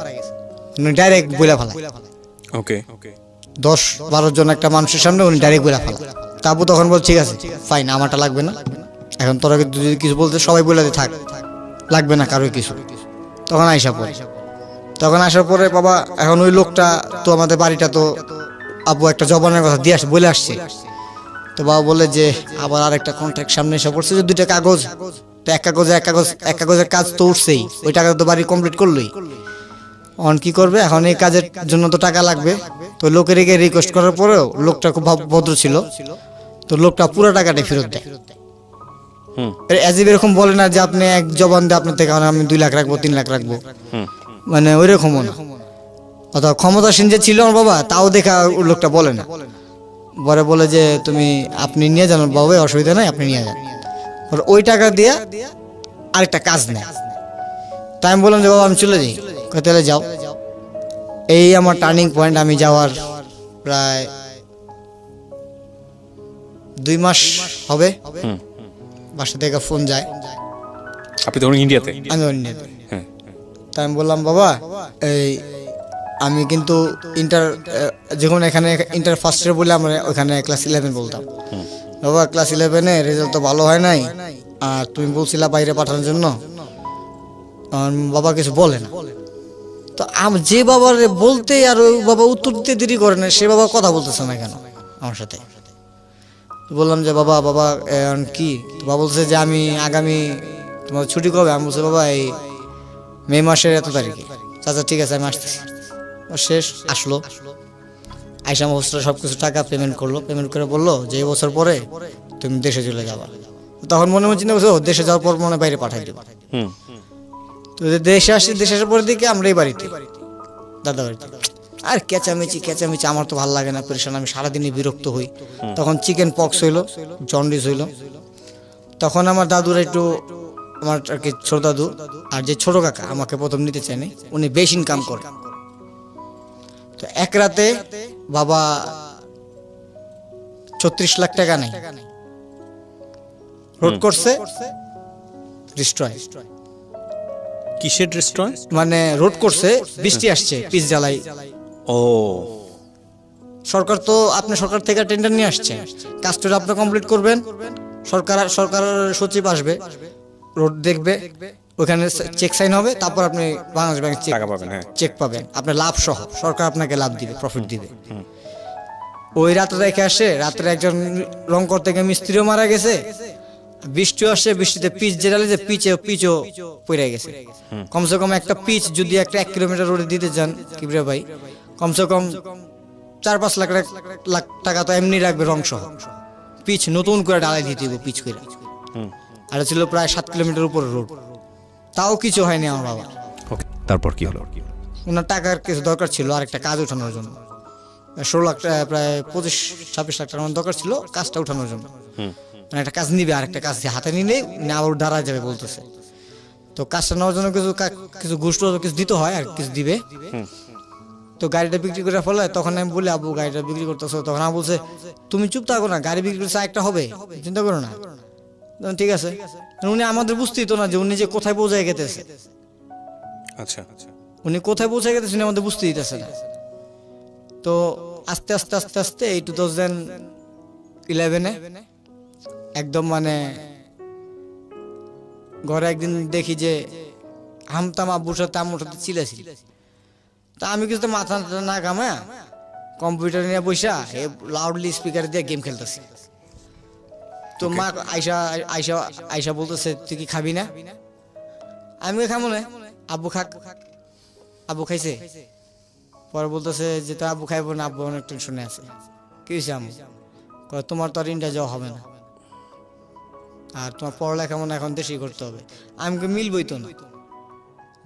উনি ডাইরেক্ট বলে ফেলা।
ওকে
10-12 জন একটা মানুষের সামনে উনি ডাইরেক্ট বলে ফেলা। তাবু তখন বল ঠিক আছে ফাইন, আমারটা লাগবে না, এখন তোরা যদি কিছু বলতে সবাই বলে দে থাক, লাগবে না কারোর কিছু। তখন আসার পরে বাবা, এখন ওই লোকটা তো আমাদের বাড়িটা তো আব্বু একটা জবানের কথা দিয়ে বলে আসছে। তো বাবা বলে যে আবার আরেকটা কন্ট্রাক্ট সামনে এসে পড়ছে, যে 2টা কাগজ, তো এক কাগজের কাজ তো উঠছেই, ওই টাকা তো বাড়ি কমপ্লিট করলোই। এখন কি করবে, এখন এই কাজের জন্য তো টাকা লাগবে। তো লোকের গিয়ে রিকোয়েস্ট করার পরেও লোকটা খুব ভদ্র ছিল, তো লোকটা পুরো টাকাটাই ফেরত দেয়। এরকম বলে না যে আপনি এক জবান দিয়ে আপনার থেকে আমি 2 লাখ রাখবো, 3 লাখ রাখবো, মানে ওই রকমও না। অথবা ক্ষমতাসীন যে ছিল আমার বাবা, তাও দেখা ওই লোকটা বলে না, বলে যে আপনি নিয়ে যান বাবা, অসুবিধা নাই, আপনি নিয়ে যান। ওই টাকা দিয়ে আরেকটা কাজ নেয়। তাই আমি বললাম যে বাবা আমি চলে যাই, তাহলে যাও। এই আমার টার্নিং পয়েন্ট। আমি যাওয়ার প্রায় 2 মাস হবে, বাসা থেকে ফোন যায়।
আপনি তখন ইন্ডিয়াতে?
আমি ইন্ডিয়াতে। তাই আমি বললাম বাবা আমি কিন্তু যখন এখানে ইন্টার ফার্স্ট ইয়ার বলে আমরা ওখানে ক্লাস 11 বলতাম, বাবা ক্লাস 11-এ রেজাল্ট তো ভালো হয় নাই, আর তুমি বলছিলা বাইরে পাঠানোর জন্য, বাবা কিছু বলে না। তো যে বাবার বলতে আর ওই বাবা উত্তর দিতে দেরি করে না, সে বাবা কথা বলতেছে না কেন আমার সাথে। বললাম যে বাবা কি, বাবা বলছে যে আমি আগামী তোমার ছুটি কবে, আমি বলছি বাবা এই মে মাসের এত তারিখে। আচ্ছা ঠিক আছে আমি আসতেছি। শেষ আসলো, আইসা হোস্টেলে সবকিছু টাকা পেমেন্ট করলো, পেমেন্ট করে বললো যে এই বছর পরে তুমি দেশে চলে যাবা। তখন মনে চিন্তা করছো দেশে যাওয়ার পর মনে বাইরে পাঠাই দেবো। তো দেশে আসার পরের দিকে আমরা এই বাড়িতে, দাদা বাড়িতে, আর চেঁচামেচি আমার তো ভালো লাগে না, পরিশান, আমি সারাদিনই বিরক্ত হই। তখন চিকেন পক্স হইলো, জন্ডিস হইলো। তখন আমার দাদুরা একটু, আমার আর কি ছোট দাদু আর যে ছোট কাকা আমাকে প্রথম নিতে চায়নি, উনি বেশ ইনকাম করে, তো এক রাতে বাবা 36 লাখ টাকা নেই, রোড করছে ডিস্ট্রয়,
কিসের রেস্টুরেন্ট?
মানে রোড করছে, বৃষ্টি আসছে, পিচ জ্বালাই।
ও
সরকার তো আপনি সরকার থেকে টেন্ডার নিয়ে আসছে, কাজটা আপনি কমপ্লিট করবেন, সরকার সচিব আসবে, রোড দেখবে, ওখানে চেক সাইন হবে, তারপর আপনি বাংলাদেশ ব্যাংক
টাকা পাবেন। হ্যাঁ,
চেক পাবেন, আপনার লাভ সহ, সরকার আপনাকে লাভ দিবে, প্রফিট দিবে। ওই রাতে রেখে আসে, রাত্রে একজন রং করতে গিয়ে মিস্ত্রিও মারা গেছে, বৃষ্টিও আসছে, বৃষ্টিতে পিচ জেরালে যে পিচও পড়ে গেছে। কমসে কম একটা পিচ যদি একটা 1 কিলোমিটার রোডে দিতে যান কিবরিয়া ভাই, কমসে কম 4-5 লাখ টাকা তো এমনি রাখবে রং সহ। পিচ নতুন করে ডালাই দিতে হবে পিচ করে, আর ছিল প্রায় 7 কিলোমিটার উপরে রোড, তাও কিছু হয়নি আমার বাবা।
ওকে, তারপর কি হলো?
ওনার টাকার কিছু দরকার ছিল আরেকটা কাজ উঠানোর জন্য, 16 লাখ টাকা, প্রায় 25-26 লাখ টাকার মতো দরকার ছিল কাজটা উঠানোর জন্য। মানে একটা কাজ নিবে, আরেকটা কাজ হাতে নিলে আবার দাঁড়া যাবে বলতেছে। তো কাজটা নেওয়ার জন্য কিছু ঘুষ কিছু দিতে হয় আর কিছু দিবে। তো গাড়িটা বিক্রি করে ফেলে, তখন আমি বলি আব্বু গাড়িটা বিক্রি করতেছো, তখন আমি বলছে তুমি চুপ থাকো না, গাড়ি বিক্রি করছে একটা হবে, চিন্তা করো না। ঠিক আছে, উনি আমাদের বুঝতেই তো না যে উনি যে কোথায় পৌঁছায় গেতেছে।
আচ্ছা,
উনি কোথায় পৌঁছে গেতেছে উনি আমাদের বুঝতে দিতেছে না। তো আস্তে আস্তে আস্তে আস্তে এই 2011-এ একদম মানে ঘরে একদিন দেখি যে হামতাম আব্বুর সাথে আম্মুর সাথে চিলেছি। তা আমি কিছু তো মাথা না কামা কম্পিউটার নিয়ে বসা লাউডলি স্পিকার দিয়ে গেম খেলতেছি। তো মা আয়সা আয়সা আয়সা বলতেছে তুই কি খাবি না? আমি খাবো না, আব্বু খাক। আব্বু খাইছে, পরে বলতেছে যে তো আব্বু খাইবো না, আব্বু অনেক টেনশনে আছে। কি হয়েছে আম্মু? কয় তোমার তো আর ইন্ডিয়া যাওয়া হবে না, আর তোমার পড়ালেখা মনে এখন দেশেই করতে হবে। আমি মিলবই তো না,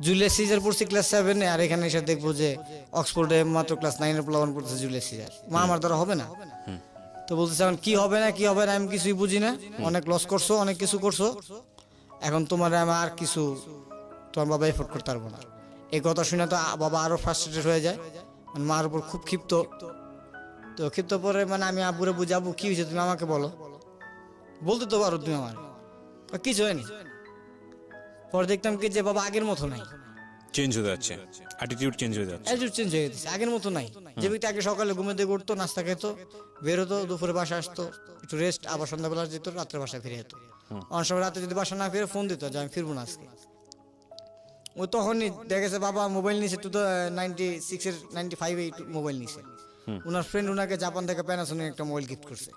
জুলিয়াস সিজার পড়ছি ক্লাস 7-এ, আর এখানে এসে দেখবো যে অক্সফোর্ডে মাত্র ক্লাস 9-এ প্লাবন পড়তেছে জুলিয়াস সিজার। মা আমার দ্বারা হবে না। তো বলতেছে এখন কি হবে না কি হবে না আমি কিছুই বুঝি না, অনেক লস করছো, অনেক কিছু করছো, এখন তোমার আমি আর কিছু তোমার বাবা এফোর্ড করতে পারবো না। এই কথা শুনে তো বাবা আরো ফ্রাস্ট্রেটেড হয়ে যায়, মানে মার উপর খুব ক্ষিপ্ত। তো ক্ষিপ্ত পরে মানে আমি আব্বুরে বুঝি আব্বু কি হয়েছে তুমি আমাকে বলো, বলতে তো পারো তুমি আমার, কিছু হয়নি। পরে দেখতাম কি যে বাবা আগের মতো নাই,
চেঞ্জ হয়ে যাচ্ছে, অ্যাটিটিউড চেঞ্জ হয়ে যাচ্ছে।
অ্যাটিটিউড চেঞ্জ হয়ে গেছে, আগের মতো নাই। যে ব্যক্তি আগে সকালে ঘুমে দিয়ে উঠতো, নাস্তা খেতো, বেরোতো, দুপুরে বাসা আসতো, একটু রেস্ট, আবার সন্ধ্যাবেলা যেত, রাত্রে বাসায় ফিরে যেত। অনেক সময় রাতে যদি বাসা না ফিরে ফোন দিত যে আমি ফিরবো না আজকে। ও তখনই দেখেছে বাবা মোবাইল নিছে, 95-এ মোবাইল নিছে। ওনার ফ্রেন্ড ওনাকে জাপান থেকে প্যানাসোনিক একটা মোবাইল গিফট করছে।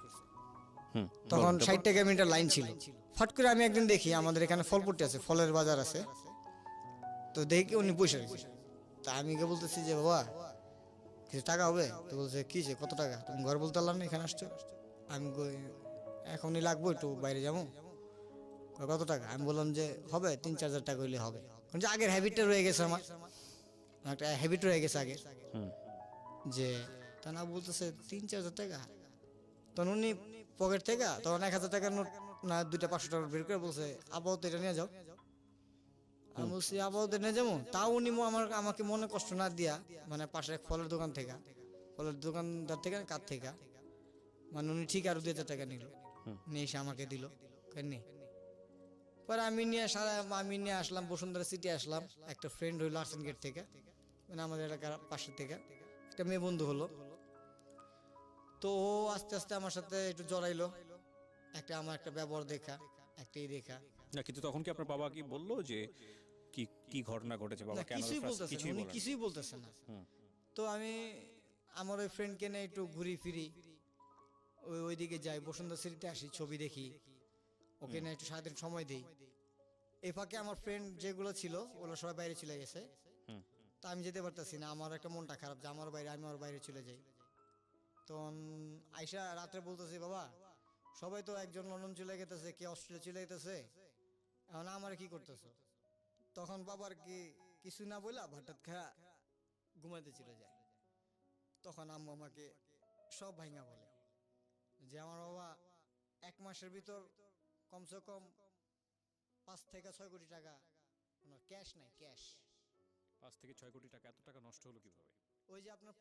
তখন 60 টাকা মিটার লাইন ছিল। ফট করে আমি একদিন দেখি আমাদের এখানে ফলপট্টি আছে, ফলের বাজার আছে, তো দেখি উনি বসে রয়েছে। তা আমি বলতেছি যে বাবা কিছু টাকা হবে? তো বলছে কি কত টাকা? তুমি ঘর বলতে পারলাম না, এখানে আসছো। আমি এখনই লাগবো, একটু বাইরে যাবো। কত টাকা? আমি বললাম যে হবে 3-4 হাজার টাকা হইলে হবে। কারণ যে আগের হ্যাবিটটা রয়ে গেছে, আমার একটা হ্যাবিট রয়ে গেছে আগে, যে তা না বলতেছে 3-4 হাজার টাকা। তখন উনি পকেট থেকে তখন 1,000 টাকার নোট না 2টা 500 টাকার বের করে বলছে আপাতত এটা নিয়ে যাও। আমি বলছি আপাতত নিয়ে যাবো। তাও উনি আমাকে মনে কষ্ট না দিয়া, মানে পাশে এক ফলের দোকান থেকে, ফলের দোকানদার থেকে কার থেকে, মানে উনি ঠিক আরো 2,000 টাকা নিল, নিয়ে এসে আমাকে দিল। পরে আমি নিয়ে আসলাম বসুন্ধরা সিটি আসলাম। একটা ফ্রেন্ড হইলো আর্সেন গেট থেকে, মানে আমাদের এলাকার পাশের থেকে একটা মেয়ে বন্ধু হলো। তো ও আস্তে আস্তে আমার সাথে একটু জড়াইলো, আমার একটা ব্যবহার দেখা, একটাই দেখা
না, কিন্তু তখন কি আপনার বাবা কি বললো যে কি কি ঘটনা ঘটেছে? বাবা কেন
কিছুই বলতেছে না। তো আমি আমার ওই ফ্রেন্ডকে নিয়ে একটু ঘুরি ফিরি, ওইদিকে যাই, বসুন্ধরা সিটিতে আসি, ছবি দেখি, ওকে না একটু সারাদিন সময় দেই। এই ফাঁকে আমার ফ্রেন্ড যেগুলো ছিল ওগুলো সবাই বাইরে চলে গেছে। তা আমি যেতে পারতেছি না, আমার একটা মনটা খারাপ যে আমার বাইরে, আমি আমার বাইরে চলে যাই। তখন আইসা রাত্রে বলতেছি বাবা সবাই তো একজন লন্ডন চলে গেতেছে, কে অস্ট্রেলিয়া চলে গেতেছে, এখন আমার কি করতেছো? তখন বাবার কিছু না বললা হঠাৎ খায়া ঘুমাইতে চলে যায়। তখন আম্মু আমাকে সব ভাঙা বলে যে আমার বাবা 1 মাসের ভিতর কমসে কম 5-6 কোটি টাকা ক্যাশ নাই, ক্যাশ
5 থেকে 6 কোটি টাকা, এত টাকা নষ্ট হলো কিভাবে?
ওই যে আপনার